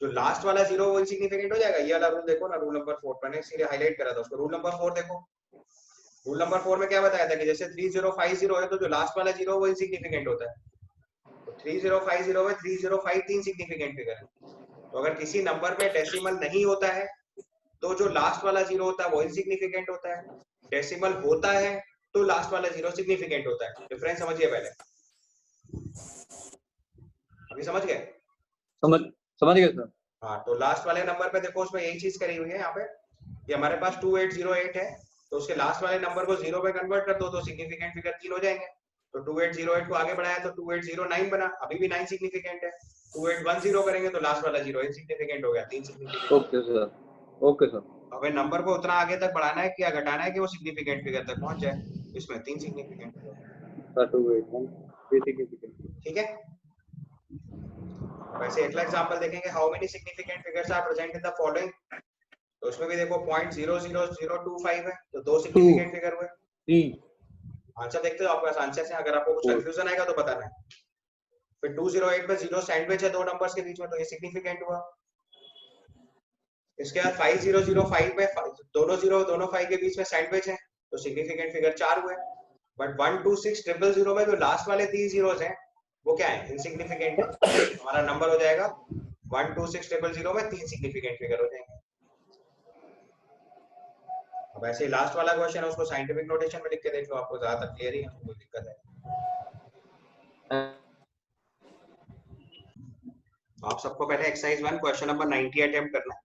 जो लास्ट वाला 0 वो इनसिग्निफिकेंट हो जाएगा। ये वाला रूल देखो ना, रूल नंबर 4 मैंने इसीलिए हाईलाइट करा था उसको। रूल नंबर 4 देखो, रूल नंबर 4 में क्या बताया था कि जैसे 3050 है तो जो लास्ट वाला 0 वो इनसिग्निफिकेंट होता है। तो 3050 में 305 3 सिग्निफिकेंट फिगर है। तो अगर किसी नंबर में डेसिमल नहीं होता है तो जो लास्ट वाला 0 होता है वो इनसिग्निफिकेंट होता है, डेसिमल होता है तो लास्ट वाला जीरो सिग्निफिकेंट होता है। डिफरेंस समझिए पहले, अभी समझ गए? समझ गए सर। हाँ, तो लास्ट वाले नंबर पे देखो उसमें यही चीज करी हुई है यहाँ पे, कि हमारे पास 2808 है, तो उसके लास्ट वाले नंबर को जीरो पे कन्वर्ट कर दो तो सिग्निफिकेंट फिगर 3 हो जाएंगे। तो 2808 को आगे बढ़ाया तो 2809 बना, अभी भी 9 सिग्निफिकेंट है। 2810 करेंगे तो लास्ट वाला 0 इनसिग्निफिकेंट हो गया, 3 significant. Okay sir, okay sir. हमें नंबर को उतना आगे तक बढ़ाना है या घटाना है कि वो सिग्निफिकेंट फिगर तक पहुंच जाए, इसमें 3 सिग्निफिकेंट फिगर। 281 सिग्निफिकेंट। ठीक है, वैसे अगला एग्जांपल देखेंगे, how many significant figures are present in the following. तो उसमें भी देखो 0.00025 है, तो 2 सिग्निफिकेंट फिगर हुए। 3 आंसर देखते हो आपके पास आंसर है, अगर आपको कुछ कंफ्यूजन आएगा तो बताना है। फिर 208 पे 0 सैंडविच है दो नंबर्स के बीच में, तो ये सिग्निफिकेंट हुआ। इसके बाद 5005 पे दोनों 0 दोनों 5 के बीच में सैंडविच है, तो सिग्निफिकेंट फिगर 4 हुए। बट 126000 में जो लास्ट वाले 3 जीरोस हैं वो क्या है, इनसिग्निफिकेंट है। हमारा नंबर हो जाएगा 126000 में 3 सिग्निफिकेंट फिगर हो जाएंगे। अब ऐसे लास्ट वाला क्वेश्चन है, उसको साइंटिफिक नोटेशन में लिख के देख लो, आपको ज्यादा क्लियर ही है, कोई दिक्कत है। आप सबको पहले एक्सरसाइज 1 क्वेश्चन नंबर 90 अटेम्प्ट करना है।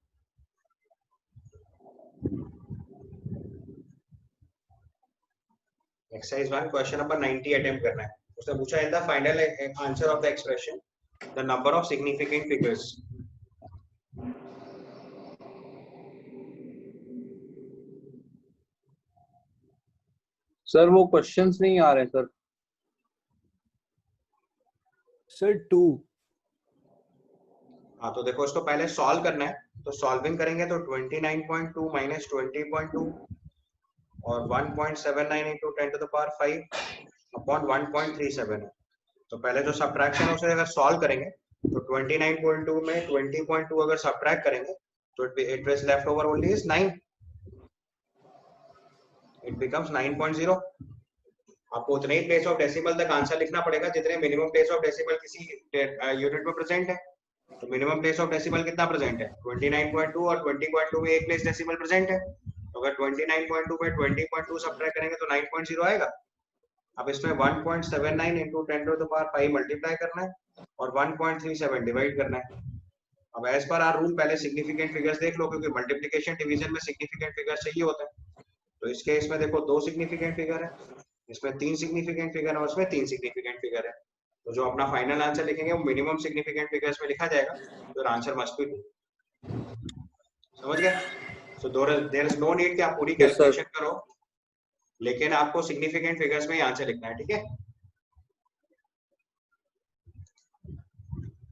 एक्सरसाइज 1 क्वेश्चन नंबर 90 अटेम्प्ट करना है। उसने पूछा है the final answer of the expression the number of significant figures. Sir वो क्वेश्चंस नहीं आ रहे सर। सर 2। हाँ, तो देखो इसको पहले सॉल्व करना है, तो सॉल्विंग करेंगे तो 29.2 माइनस 20.2 और 1.79 into 10 to the power 5 upon 1.37 है। तो पहले जो सब्ट्रैक्शन है उसे अगर सॉल्व करेंगे तो 29.2 में 20.2 अगर सब्ट्रैक्ट करेंगे तो it is left over only is 9, it becomes 9.0। आपको उतने ही प्लेस ऑफ डेसिमल तक आंसर लिखना पड़ेगा जितने मिनिमम प्लेस ऑफ डेसिमल किसी यूनिट में प्रेजेंट है। तो मिनिमम प्लेस ऑफ डेसिमल कितना प्रेजेंट है, 29.2 और 20.2 में एक प्लेस डेसिमल प्रेजेंट है। तो अगर 29.2 में 20.2 सब्ट्रैक्ट करेंगे तो 9.0 आएगा। अब इसमें 1.79 into 10 to the power 5 multiply करना है और 1.37 डिवाइड करना है। अब एज पर आर रूल पहले सिग्निफिकेंट फिगर्स देख लो, क्योंकि मल्टीप्लिकेशन डिवीजन में सिग्निफिकेंट फिगर्स चाहिए होते हैं। तो इस केस में देखो 2 सिग्निफिकेंट फिगर है, इसमें 3 सिग्निफिकेंट फिगर है और उसमें 3 सिग्निफिकेंट फिगर है। तो जो अपना फाइनल आंसर लिखेंगे वो मिनिमम सिग्निफिकेंट फिगर्स में लिखा जाएगा, तो आंसर मस्ट बी 2। समझ गए? So there is no need कि आप पूरी Yes, sir. कैलकुलेशन करो, लेकिन आपको सिग्निफिकेंट फिगर्स में ही आंसर लिखना है। ठीक है,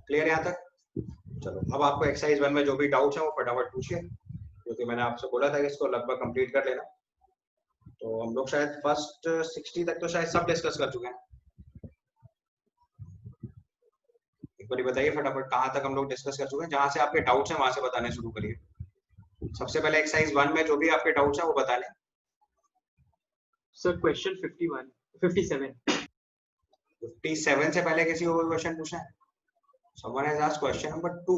क्लियर यहाँ तक? चलो, अब आपको एक्सरसाइज 1 में जो भी डाउट्स हैं वो फटाफट पूछिए, क्योंकि मैंने आपसे बोला था कि इसको लगभग कंप्लीट कर लेना। तो हम लोग शायद फर्स्ट 60 तक तो शायद सब डिस्कस कर चुके हैं। एक बार बताइए फटाफट कहाँ तक हम लोग डिस्कस कर चुके हैं, जहां से आपके डाउट्स हैं वहां से बताने शुरू करिए। सबसे पहले एक्सरसाइज 1 में जो भी आपके डाउट्स हैं वो बता लें। सर क्वेश्चन 57 57 से पहले किसी को कोई क्वेश्चन पूछना है? Someone has asked question number 2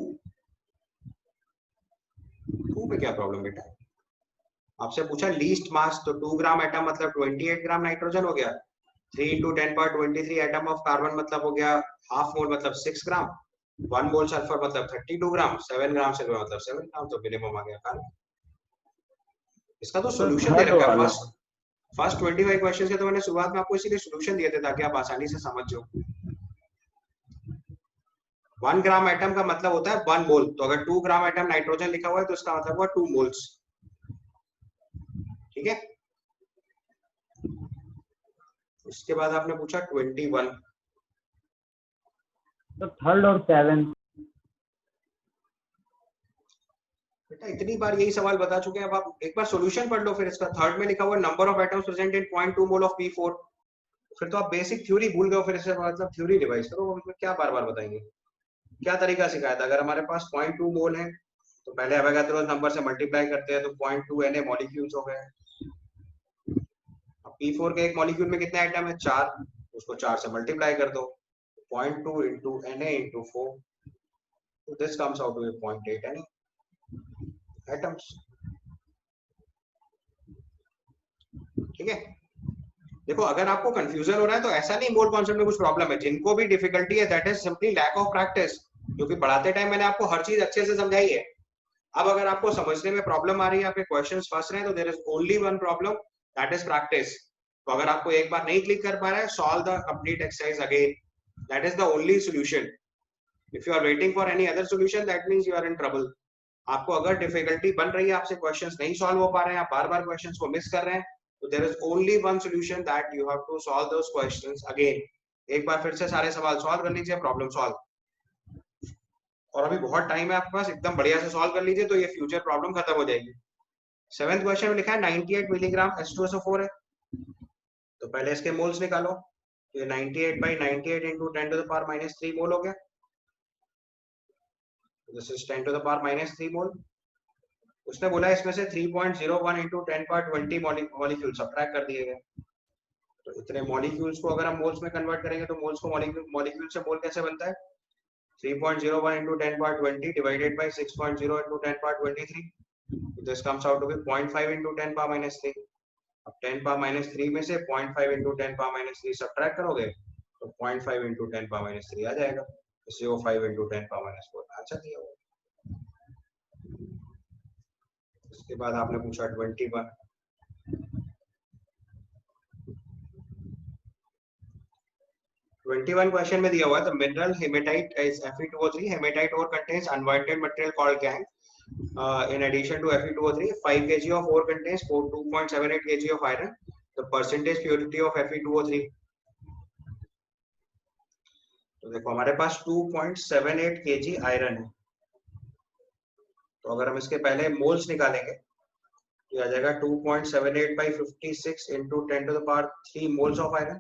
पे क्या प्रॉब्लम बेटा? आपसे पूछा लीस्ट मास, तो 2 ग्राम एटम मतलब 28 ग्राम नाइट्रोजन हो गया। 3 into 10 power 23 atom of carbon मतलब हो गया हाफ मोल मतलब 6 ग्राम। 1 मोल सल्फर मतलब 32 ग्राम। 7 ग्राम सिल्वर मतलब 7 ग्राम, तो मिनिमम आ गया कार्बन। इसका तो सॉल्यूशन दे रखा है फर्स्ट 25 क्वेश्चंस के, तो मैंने शुरुआत में आपको इसीलिए सॉल्यूशन दिए थे ताकि आप आसानी से समझ जाओ। 1 ग्राम एटम का मतलब होता है 1 मोल, तो अगर 2 ग्राम एटम नाइट्रोजन लिखा हुआ है तो इसका मतलब हुआ 2 मोल्स। ठीक है, इसके बाद आपने पूछा 21। थर्ड और 7। बेटा इतनी बार यही सवाल बता चुके हैं, अब आप एक बार सॉल्यूशन पढ़ लो। फिर इसका थर्ड में लिखा हुआ number of atoms present in 0.2 mole of P4। फिर तो आप बेसिक थ्योरी भूल गए, फिर इससे मतलब थ्योरी रिवाइज करो। उसमें क्या बार बार बताएंगे, क्या तरीका सिखाया था? अगर हमारे पास 0.2 मोल है तो पहले अवोगाद्रो नंबर से मल्टीप्लाई करते हैं, तो 0.2 Na मॉलिक्यूल्स हो गए। अब P4 के एक मॉलिक्यूल में कितने एटम है? 4, उसको 4 से मल्टीप्लाई कर दो, 0.2 into Na into 4, so this comes out to be 0.8 Na atoms। ठीक है, देखो अगर आपको कंफ्यूजन हो रहा है तो ऐसा नहीं मोल कॉन्सेप्ट में कुछ प्रॉब्लम है, जिनको भी डिफिकल्टी है that is simply lack of practice, क्योंकि पढ़ाते टाइम मैंने आपको हर चीज अच्छे से समझाई है। अब अगर आपको समझने में प्रॉब्लम आ रही है, आपके क्वेश्चंस फंस रहे हैं, तो there is only one problem, that is practice. तो अगर आपको एक बार नहीं क्लिक कर पा रहा है, solve the complete exercise again, that is the only solution. If you are waiting for any other solution that means you are in trouble. आपको अगर डिफिकल्टी बन रही है, आपसे क्वेश्चंस नहीं सॉल्व हो पा रहे हैं, आप बार बार क्वेश्चंस को मिस कर रहे हैं, तो there is only one solution, that you have to solve those questions again. एक बार फिर से सारे सवाल सॉल्व कर लीजिए, प्रॉब्लम सॉल्व। और अभी बहुत टाइम है आपके पास, एकदम बढ़िया से सॉल्व कर लीजिए, तो ये फ्यूचर प्रॉब्लम खत्म हो जाएगी। 7th क्वेश्चन में लिखा है 98 मिलीग्राम H2SO4 है, तो पहले इसके मोल्स निकालो। ये 98 by 98 into 10 to the power minus 3 मोल हो गया। This is 10 to the power minus 3 मोल। उसने बोला इसमें से 3.01 into 10 power 20 मॉलिक्यूल सब्ट्रैक्ट कर दिए गए। तो इतने मॉलिक्यूल्स को अगर हम मोल्स में कन्वर्ट करेंगे तो मोल्स को मॉलिक्यूल से मोल कैसे बनता है? 3.01 into 10 power 20 divided by 6.0 into 10 power 23. This comes out to be 0.5 into 10 power minus 3. अब 10 power minus 3 में से 0.5 into 10 power minus 3 सब्ट्रैक्ट करोगे तो 0.5 into 10 power minus 3 आ जाएगा। 0.5 into 10 power minus 4 आंसर दिया हुआ। इसके बाद आपने पूछा 21। 21 क्वेश्चन में दिया हुआ है, the mineral hematite is Fe2O3, hematite ore contains unwanted material called gang. In addition to Fe2O3, 5 kg of ore contains 2.78 kg of iron. The percentage purity of Fe2O3. तो देखो हमारे पास 2.78 kg आयरन है, तो अगर हम इसके पहले मोल्स निकालेंगे तो आ जाएगा 2.78 by 56 into 10 to the power 3 moles of iron.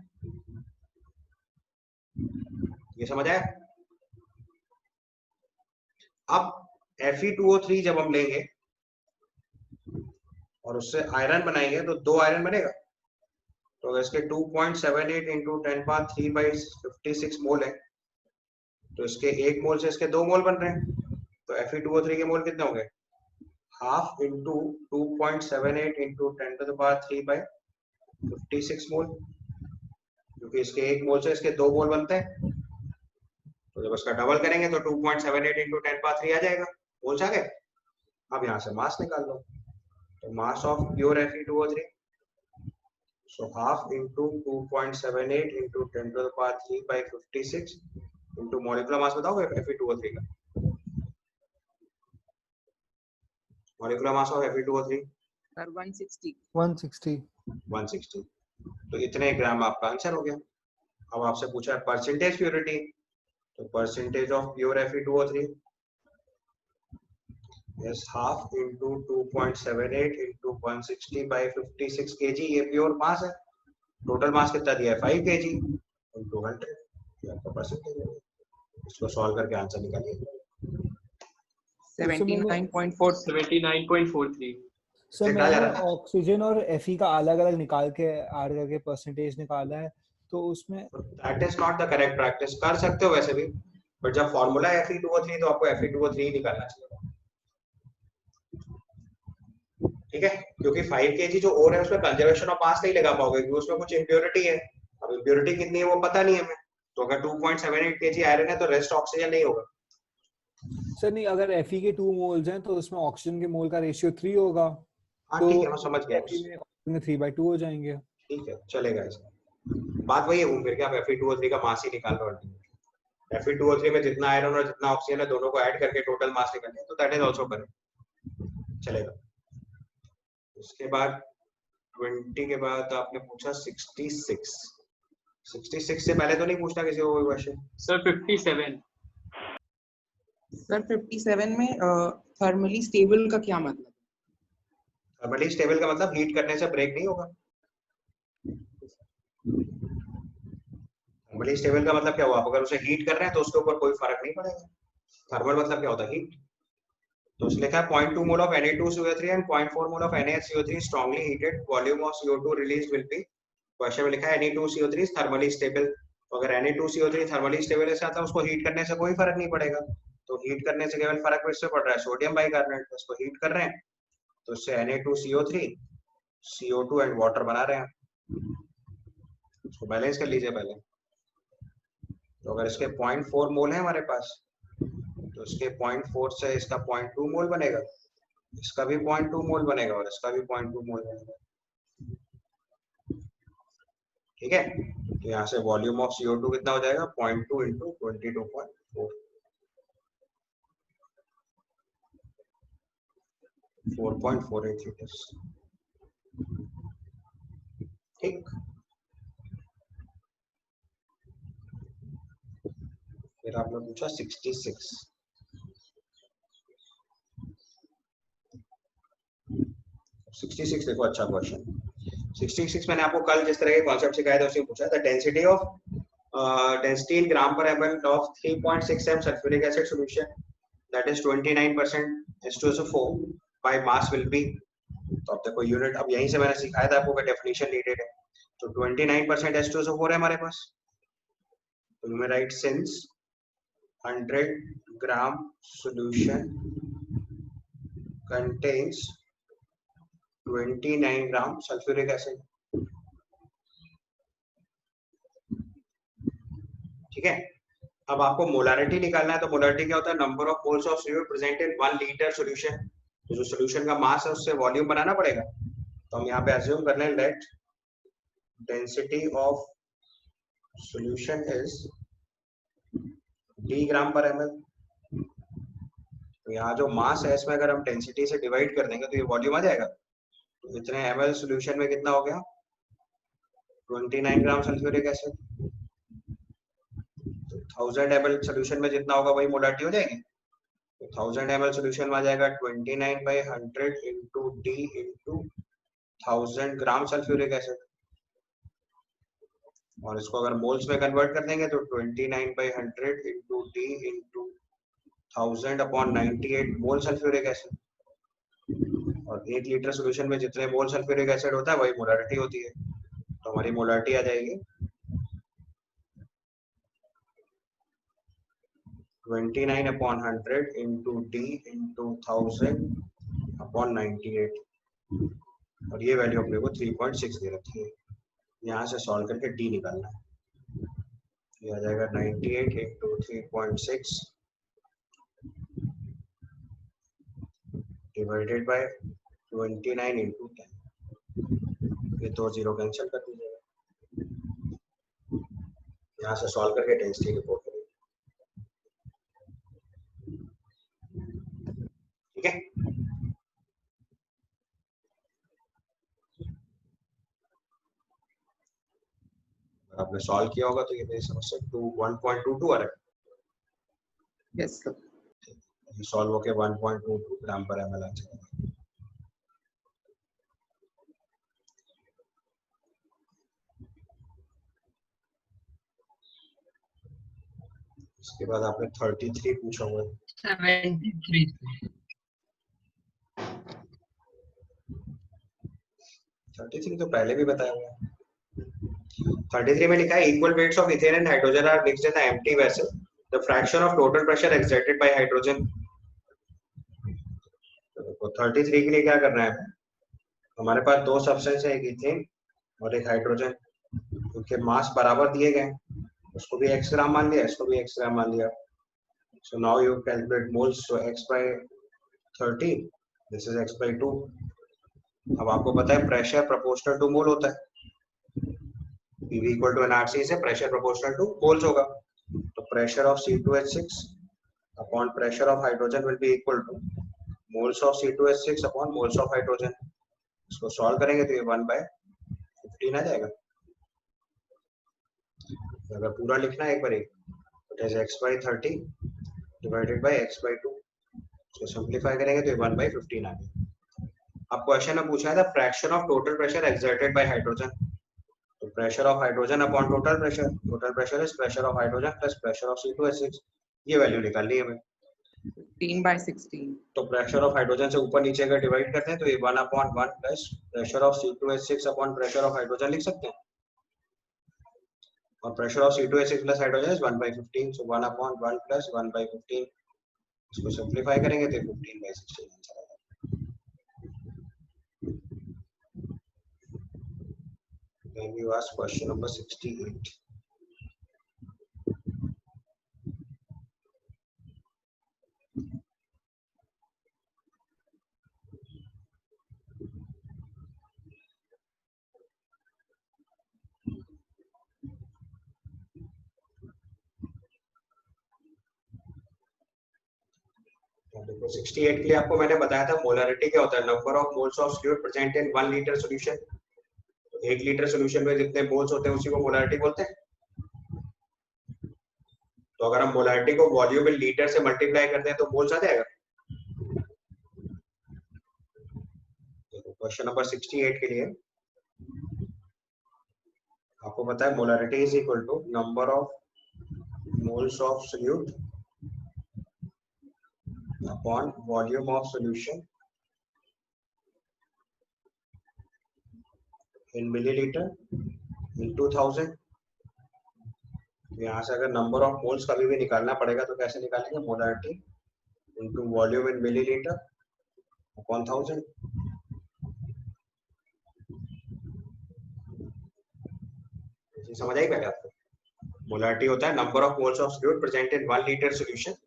ये समझ आया? अब Fe2O3 जब हम लेंगे और उससे आयरन बनाएंगे तो 2 आयरन बनेगा। तो अगर इसके 2.78 into 10 power 3 by 56 मोल है, तो इसके 1 मोल से इसके 2 मोल बन रहे हैं। तो Fe2O3 के मोल कितने होंगे? Half into 2.78 into 10 to the power 3 by 56 मोल, क्योंकि इसके 1 मोल से इसके 2 मोल बनते हैं। तो जब इसका डबल करेंगे तो 2.78 into 10 power 3 आ जाएगा। मोल्स आ गए। अब यहाँ से मास निकाल लो, तो mass of pure Fe2O3, so half into 2.78 into 10 to the power 3 by 56 into molecular mass बताओ Fe2O3 का। molecular mass of Fe2O3 sir 160 160 तो इतने ग्राम आपका आंसर हो गया। अब आपसे पूछा है परसेंटेज प्योरिटी, तो percentage of pure Fe2O3 is half into 2.78 into 160 by 56 kg। ये प्योर मास है। टोटल मास कितना दिया है? 5 kg into 100, ये आपका परसेंटेज है। इसको सॉल्व करके आंसर निकालिए। 79.43 सर मैंने ऑक्सीजन और Fe का अलग अलग निकाल के ऐड करके परसेंटेज निकाला है, तो उसमें that is not the correct practice. कर सकते हो वैसे भी, बट जब फॉर्मूला है Fe2O3 तो आपको Fe2O3 ही निकालना चाहिए, ठीक है? क्योंकि 5 kg जो और है उसमें कंजर्वेशन ऑफ मास नहीं लगा पाओगे, क्योंकि उसमें कुछ इंप्योरिटी है। अब इंप्योरिटी कितनी है वो पता नहीं है हमें, तो अगर 2.78 kg आयरन है तो रेस्ट ऑक्सीजन नहीं होगा। सर नहीं, अगर Fe के 2 मोल्स हैं तो उसमें ऑक्सीजन के मोल का रेशियो 3 होगा। हाँ तो ठीक है, मैं समझ गया। ऑक्सीजन में 3/2 हो जाएंगे। ठीक है, चलेगा। इसका बात वही है, घूम फिर के आप Fe2O3 का मास ही निकाल रहे हो। Fe2O3 में जितना आयरन और जितना ऑक्सीजन है दोनों को ऐड करके टोटल मास निकालना है, तो दैट इज आल्सो करेक्ट, चलेगा। उसके बाद 20 के बाद आपने पूछा 66। 66 से पहले तो नहीं पूछना किसी को कोई क्वेश्चन? सर 57 सर 57 में थर्मली स्टेबल का क्या मतलब? थर्मली स्टेबल का मतलब हीट करने से ब्रेक नहीं होगा। थर्मली स्टेबल का मतलब क्या हुआ? आप अगर उसे हीट कर रहे हैं तो उसके ऊपर कोई फर्क नहीं पड़ेगा। थर्मल मतलब क्या होता है? हीट। तो उसने लिखा है 0.2 mole of Na2CO3 and 0.4 mole of NaHCO3 strongly heated, volume of CO2 released will be. Question में लिखा है Na2CO3 इज थर्मली स्टेबल। तो अगर Na2CO3 थर्मली स्टेबल है, मतलब उसको हीट करने से कोई फर्क नहीं पड़ेगा। तो हीट करने से केवल फर्क किससे पड़ रहा है? Sodium bicarbonate. उसको हीट कर रहे हैं तो उससे Na2CO3 CO2 एंड वाटर बना रहे हैं। उसको बैलेंस कर लीजिए पहले। तो अगर इसके 0.4 मोल है हमारे पास, तो इसके 0.4 से इसका 0.2 मोल बनेगा, इसका भी 0.2 मोल बनेगा और इसका भी 0.2 मोल बनेगा। ठीक है, तो यहाँ से वॉल्यूम ऑफ CO2 कितना हो जाएगा, 0.2 इंटू 22.4, 4.48 लीटर्स। ठीक, फिर आपने पूछा 66। 66 देखो अच्छा क्वेश्चन। 66 मैंने आपको कल जिस तरह के कॉन्सेप्ट सिखाया था उसमें पूछा था, density in gram per ml of 3.6 m sulphuric acid solution that is 29% H2SO4 by mass will be. तो अब देखो यूनिट, अब यहीं से मैंने सिखाया था आपको डेफिनेशन नीडेड है। तो 29% H2SO4 है हमारे पास, तो मैं राइट सिंस 100 ग्राम सॉल्यूशन contains 29 ग्राम सल्फ्यूरिक एसिड। ठीक है, अब आपको मोलारिटी निकालना है। तो मोलारिटी क्या होता है, number of moles of solute present in 1 litre solution. तो जो सॉल्यूशन का मास है उससे वॉल्यूम बनाना पड़ेगा। तो हम यहाँ पे अज्यूम कर लें let density of solution is d gram per ml। तो यहाँ जो मास है इसमें अगर हम डेंसिटी से डिवाइड कर देंगे तो ये वॉल्यूम आ जाएगा। तो इतने ml सॉल्यूशन में कितना हो गया, 29 ग्राम सल्फ्यूरिक एसिड। तो 1000 ml सॉल्यूशन में जितना होगा वही मोलारिटी हो जाएगी। तो 1000 ml सॉल्यूशन में आ जाएगा 29/100 इंटू d इंटू 1000 ग्राम सल्फ्यूरिक एसिड। और इसको अगर मोल्स में कन्वर्ट कर देंगे तो 29/100 इंटू d इंटू 1000 अपॉन 98 मोल सल्फ्यूरिक एसिड। और 1 लीटर सॉल्यूशन में जितने मोल सल्फ्यूरिक एसिड होता है वही मोलारिटी होती है। तो हमारी मोलारिटी आ जाएगी 29/100 इंटू d इंटू 1000 अपॉन 98, और ये वैल्यू अपने को 3.6 दे रखी है। यहाँ से सॉल्व करके d निकालना है। ये आ जाएगा 98 इंटू 3.6 डिवाइडेड बाय 29 इंटू 10। ये 2 0 कैंसिल कर दीजिएगा। यहाँ से सॉल्व करके डेंसिटी रिपोर्ट करिए। ठीक है, आपने सॉल्व किया होगा तो ये मेरी समझ से 1.22 आ रहा है। Yes sir. ये सॉल्व होके 1.22 ग्राम पर ml आ जाएगा। इसके बाद आपने 33 पूछा हुआ है। 73 33 तो पहले भी बताया हुआ है। 33 में लिखा है equal weights of ethane and hydrogen are mixed in the empty vessel, the fraction of total pressure exerted by hydrogen. तो 33 के लिए क्या करना है, हमारे पास दो सब्सटेंस है, एक इथेन और एक हाइड्रोजन, उनके मास बराबर दिए गए, उसको भी x ग्राम मान लिया, इसको भी x ग्राम मान लिया। So now you calculate moles, so x/30 this is x/2। अब आपको पता है प्रेशर प्रोपोर्शनल टू मोल होता है, PV इक्वल टू nRC से प्रेशर प्रोपोर्शनल टू मोल्स होगा। तो pressure of C2H6 upon pressure of hydrogen will be equal two moles of C2H6 upon moles of hydrogen. इसको सॉल्व करेंगे तो ये 1/15 आ जाएगा। अगर पूरा लिखना है एक बार, it is x/30 divided by x/2। इसको सिंपलीफाई करेंगे तो ये 1/15 आ गया। अब क्वेश्चन में पूछा है था fraction of total pressure exerted by hydrogen. तो pressure of hydrogen upon total pressure is pressure of hydrogen plus pressure of C2H6। ये वैल्यू निकालनी है हमें। 15/16। तो प्रेशर ऑफ हाइड्रोजन से ऊपर नीचे का डिवाइड करते हैं तो ये 1/1 plus pressure of C2H6 upon pressure of hydrogen लिख सकते हैं। और pressure of C2H6 plus hydrogen is 1/15, so 1/1 plus 1/15। इसको सिंपलीफाई करेंगे तो 15/16 आंसर आएगा। Then you ask question number 68. देखो 68 के लिए आपको मैंने बताया था मोलरिटी क्या होता है, number of moles of fluid present in 1 litre solution. तो 1 लीटर सॉल्यूशन में जितने मोल्स होते हैं उसी को मोलरिटी बोलते हैं। तो अगर हम मोलरिटी को वॉल्यूम इन लीटर से मल्टीप्लाई करते हैं तो मोल्स आ जाएगा। देखो क्वेश्चन नंबर 68 के लिए आपको पता है molarity is equal to number of moles of solute upon volume of solution in milliliter into 1000। यहाँ से अगर नंबर ऑफ मोल्स कभी भी निकालना पड़ेगा तो कैसे निकालेंगे, मोलरिटी इनटू वॉल्यूम इन मिलीलीटर अपॉन 1000। समझ आई पहले आपको? मोलरिटी होता है number of moles of fluid present in 1 litre solution.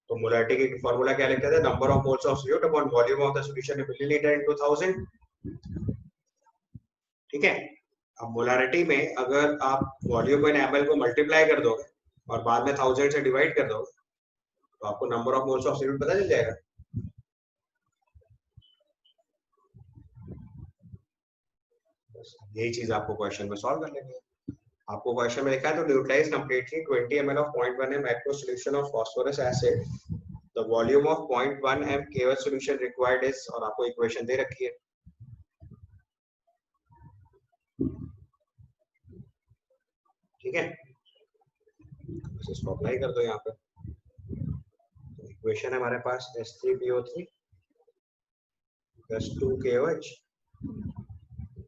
तो मोलरिटी की फॉर्मूला क्या लिखते थे, number of moles of fluid upon volume of the solution in millilitre into 1000। ठीक है। अब मोलरिटी में अगर आप वॉल्यूम इन ml को मल्टीप्लाई कर दोगे और बाद में 1000 से डिवाइड कर दोगे तो आपको number of moles of fluid पता चल जाएगा। यही चीज आपको क्वेश्चन में सॉल्व कर लेनी है। आपको क्वेश्चन में लिखा है तो neutralise completely 20 ml of 0.1 m aqueous solution of phosphorus acid, the volume of 0.1 m KOH solution required is, और आपको इक्वेशन दे रखी है। ठीक है, इसको अप्लाई कर दो यहाँ पे। इक्वेशन है हमारे पास H3PO3 plus 2 KOH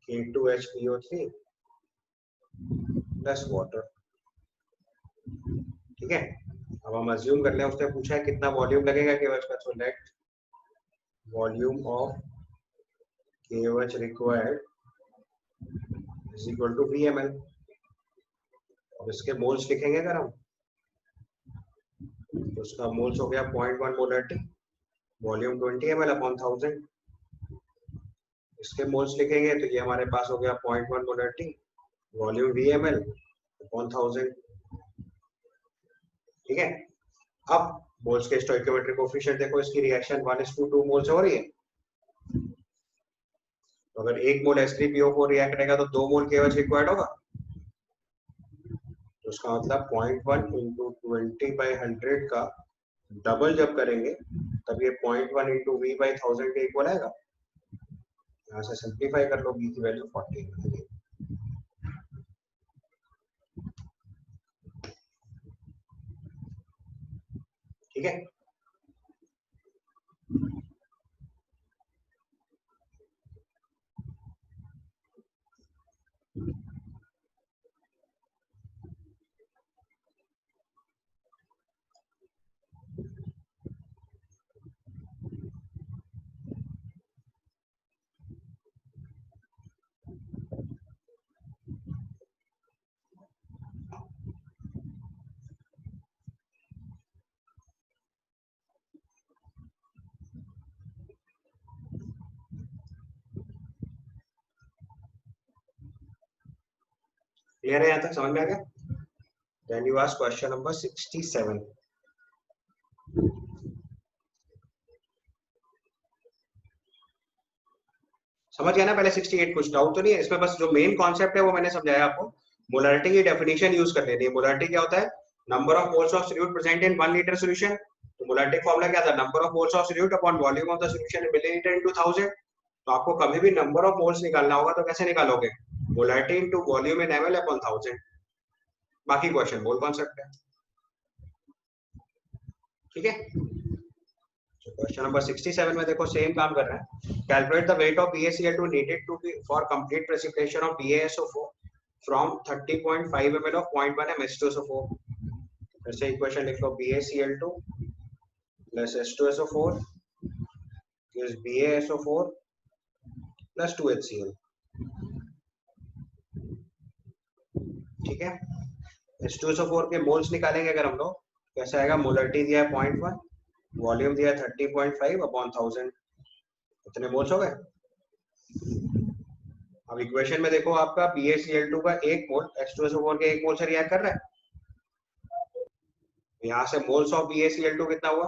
K2HPO3 plus water. ठीक है, अब हम अज्यूम कर लें उसने पूछा है कितना वॉल्यूम लगेगा KOH का, तो let volume of KOH required is equal to VML। अब इसके मोल्स लिखेंगे अगर हम तो उसका मोल्स हो गया 0.1 मोलरिटी, वॉल्यूम 20 ml अपॉन 1000। इसके मोल्स लिखेंगे तो ये हमारे पास हो गया 0.1 मोलरिटी, वॉल्यूम VML अपॉन 1000। ठीक है, अब मोल्स के स्टोइकियोमेट्रिक कोएफिशिएंट देखो, इसकी रिएक्शन 1:2 मोल्स हो रही है। तो अगर 1 मोल H3PO4 रिएक्ट करेगा तो 2 मोल KOH रिक्वायर्ड होगा। तो उसका मतलब 0.1 इंटू 20/100 का डबल जब करेंगे तब ये 0.1 इंटू V/1000 के इक्वल आएगा। यहाँ से सिंप्लीफाई कर लो, V की वैल्यू 40 मिलेगी। ठीक है, क्लियर है? यहाँ तक समझ में आ गया? Then you ask question number 67. समझ गया ना? पहले 68 कुछ डाउट तो नहीं है इसमें, बस जो मेन कॉन्सेप्ट है वो मैंने समझाया आपको। मोलरिटी की डेफिनेशन यूज कर लेनी है। मोलरिटी क्या होता है, number of moles of solute present in 1 litre solution. तो मोलरिटी फॉर्मूला क्या था, number of moles of solute upon volume of the solution in millilitre into 1000। तो आपको कभी भी नंबर ऑफ मोल्स निकालना होगा तो कैसे निकालोगे, molarity into volume in ml upon 1000। बाकी क्वेश्चन मोल कॉन्सेप्ट है। ठीक है, क्वेश्चन नंबर 67 में देखो सेम काम कर रहा है। Calculate the weight of BaCl2 needed to be for complete precipitation of BaSO4 from 30.5 ml of 0.1 m H2SO4। फिर से इक्वेशन लिख लो, BaCl2 plus H2SO4 is BaSO4 plus 2HCl। ठीक है। H2SO4 के मोल्स निकालेंगे अगर हम लोग, कैसा आएगा? मोलरिटी दिया है 0.1, वॉल्यूम दिया है 30.5 अपॉन 1000, इतने मोल्स हो गए। अब इक्वेशन में देखो आपका BaCl2 का 1 मोल H2SO4 के 1 मोल से रिएक्ट कर रहा है, यहाँ से मोल्स ऑफ BaCl2 कितना हुआ?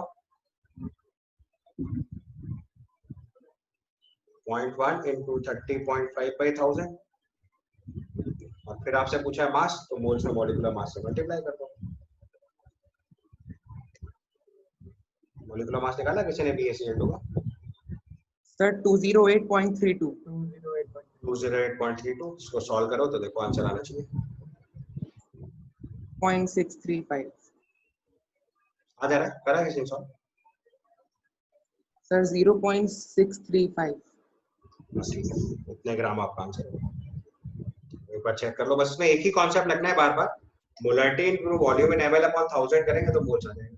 0.1 into 30.5/1000, और फिर आपसे पूछा है मास, तो मोल्स में मॉलिक्यूलर मास से मल्टीप्लाई कर दो। मॉलिक्यूलर मास निकाला किसी ने BaCl2 का? सर 208.32। 208.32, इसको सॉल्व करो तो देखो आंसर आना चाहिए। 0.635। आ जा रहा है? करा किसी ने सॉल्व? सर 0.635। बस ठीक है, इतने ग्राम आपका आंसर है। एक बार चेक कर लो, बस इसमें एक ही कॉन्सेप्ट लगना है बार बार, molarity into volume in ml upon 1000 करेंगे तो मोल्स आ जाएगा।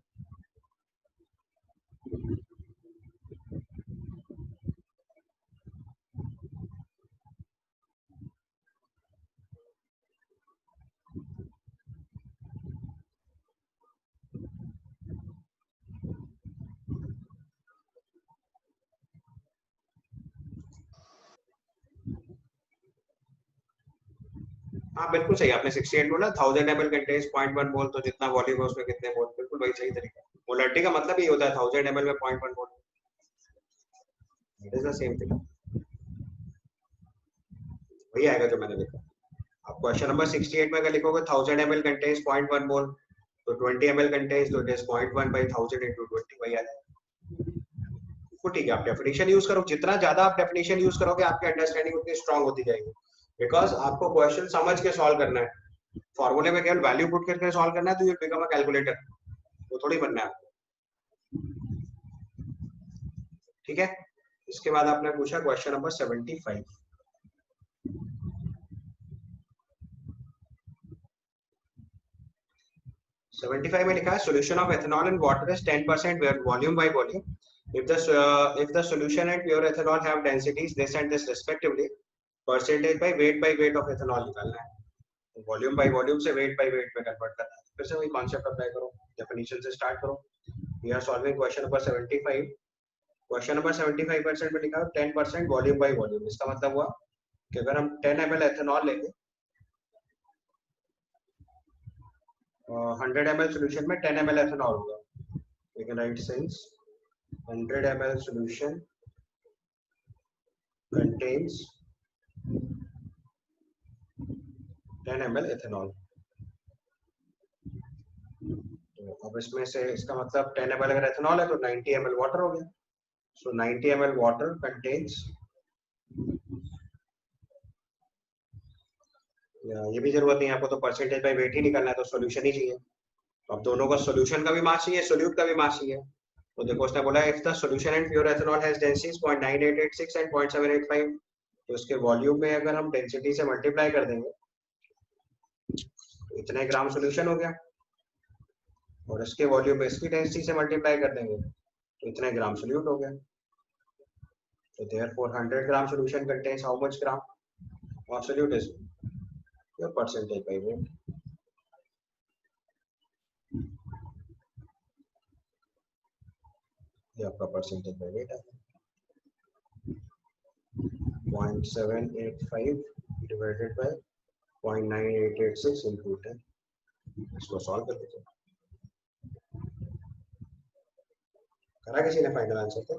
हाँ बिल्कुल सही, आपने 68 बोला, 1000 ml कंटेन्स 0.1 मोल, तो जितना वॉल्यूम है उसमें कितने मोल, बिल्कुल वही सही तरीका। मोलरिटी का मतलब ही होता है 1000 ml में 0.1 मोल, it is the same thing, वही आएगा जो मैंने लिखा। आप क्वेश्चन नंबर 68 में अगर लिखोगे 1000 ml कंटेन्स 0.1 मोल, तो 20 ml कंटेन्स तो इट इज 0.1/1000 into 20, वही आ जाएगा। तो ठीक है, आप डेफिनेशन यूज करो, जितना ज्यादा आप डेफिनेशन यूज करोगे आपकी अंडरस्टैंडिंग उतनी स्ट्रांग होती जाएगी, बिकॉज आपको क्वेश्चन समझ के सॉल्व करना है। फॉर्मूले में केवल वैल्यू पुट करके सॉल्व करना है तो यू बिकम अ कैलकुलेटर, वो थोड़ी बनना है आपको। ठीक है, इसके बाद आपने पूछा क्वेश्चन नंबर 75। में लिखा है solution of ethanol and water is 10% volume by volume. If the solution and pure ethanol have densities this and this respectively, percentage by weight of ethanol निकालना है। वॉल्यूम बाय वॉल्यूम से वेट बाय वेट में कन्वर्ट करना है। फिर से वही कॉन्सेप्ट अप्लाई करो, डेफिनेशन से स्टार्ट करो। We are solving question number 75। Question number 75% में लिखा है 10% वॉल्यूम बाय वॉल्यूम। इसका मतलब हुआ कि अगर हम 10 ml एथेनॉल लेंगे, 100 ml सॉल्यूशन में 10 ml एथेनॉल होगा, we can write since 100 ml solution contains 10 ml ethanol. तो अब इसमें से इसका मतलब 10 ml अगर एथेनॉल है तो 90 ml वाटर हो गया। सो 90 ml वाटर कंटेन्स, ये भी जरूरत नहीं है आपको, तो परसेंटेज बाय वेट ही निकलना है, तो सॉल्यूशन ही चाहिए। तो अब दोनों का सॉल्यूशन का भी मास चाहिए, सोल्यूट का भी मास चाहिए। तो देखो उसने बोला if the solution and pure ethanol has densities 0.9886 and 0.785, तो इसके वॉल्यूम में अगर हम डेंसिटी से मल्टीप्लाई कर देंगे तो इतने ग्राम सॉल्यूशन हो गया, और इसके वॉल्यूम में इसकी डेंसिटी से मल्टीप्लाई कर देंगे तो इतने ग्राम सोल्यूट हो गया। तो therefore 100 gram solution contains how much gram of solute is your percentage by weight। ये आपका परसेंटेज बाय वेट है 0.785 डिवाइडेड बाय 0.9886 इनटू 10। इसको सॉल्व कर लीजिए। करा किसी ने फाइनल आंसर तो?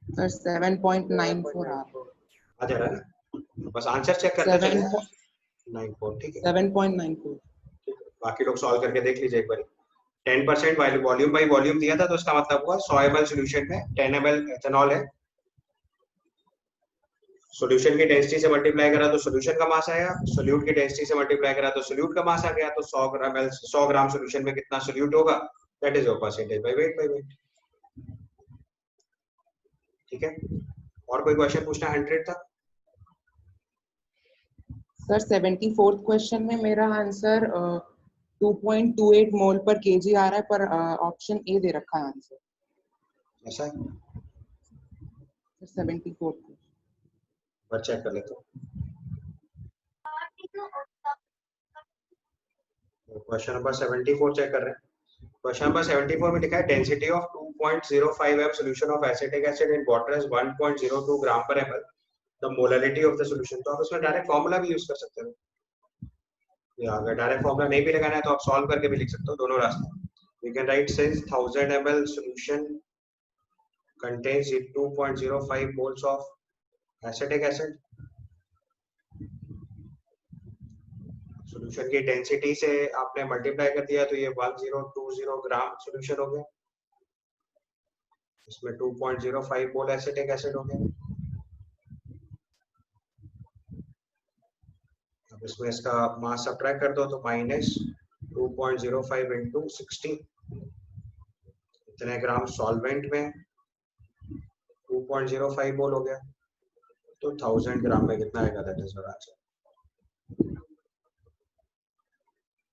सर 7.94 आ जा रहा है ना, बस आंसर चेक करते चले। 94, ठीक है 7.94। बाकी लोग सॉल्व करके देख लीजिए एक बार। 10% वॉल्यूम बाई वॉल्यूम दिया था, तो इसका मतलब हुआ 100 ml सॉल्यूशन में 10 ml एथेनॉल है, सॉल्यूशन की डेंसिटी से मल्टीप्लाई करा तो सॉल्यूशन का मास आया, सोल्यूट की डेंसिटी से मल्टीप्लाई करा तो सोल्यूट का मास आ गया। तो 100 ग्राम सॉल्यूशन में कितना सोल्यूट होगा, that is your percentage by weight ठीक है। और कोई क्वेश्चन पूछना 100 तक? सर 74th क्वेश्चन में मेरा आंसर 2.28 मोल पर केजी आ रहा है, पर ऑप्शन ए दे रखा है आंसर। ऐसा है, 74th बस चेक कर लेते हो। क्वेश्चन नंबर 74 चेक कर रहे हैं। क्वेश्चन नंबर 74 में लिखा है density of 2.05 m solution of acetic acid in water is 1.02 gram per ml, the molality of the solution. तो आप इसमें डायरेक्ट फार्मूला भी यूज कर सकते हो, या अगर डायरेक्ट फार्मूला नहीं भी लगाना है तो आप सॉल्व करके भी लिख सकते हो, दोनों रास्ते। We can write since 1000 ml solution contains 2.05 moles of acetic acid, solution की डेंसिटी से आपने मल्टीप्लाई कर दिया तो ये 1020 ग्राम सॉल्यूशन हो गया, इसमें 2.05 मोल एसिटिक एसिड हो गया। अब इसमें इसका मास सब्ट्रैक्ट कर दो तो माइनस 2.05 इंटू 60, इतने ग्राम सॉल्वेंट में 2.05 मोल हो गया, तो 1000 ग्राम में कितना आएगा, दैट इज योर आंसर।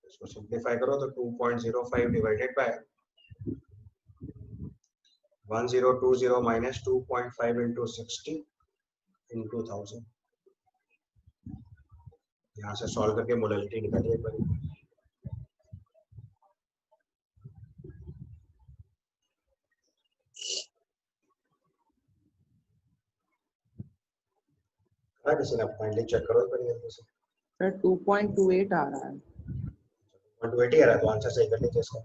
इसको सिंपलीफाई करो तो 2.05 divided by 1020 minus 2.5 into 60 into 1000। यहाँ से सॉल्व करके मोलैलिटी निकालिए एक बार। किसी ने फाइनली चेक करो एक बार जल्दी से। सर 2.28 आ रहा है। 280 आ रहा है तो आंसर सही कर लीजिए इसका।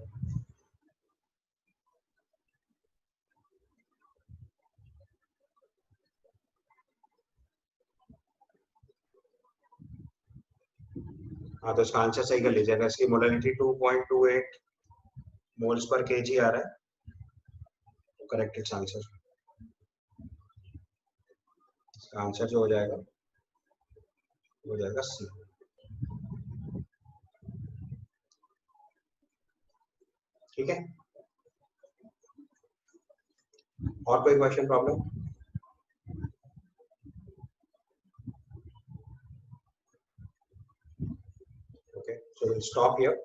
हाँ तो इसका आंसर सही कर लीजिएगा। इसकी मोलैलिटी 2.28 मोल्स पर केजी आ रहा है, तो करेक्ट इट्स आंसर। इसका आंसर जो हो जाएगा सी। ठीक है, और कोई question problem? Okay, so will stop here.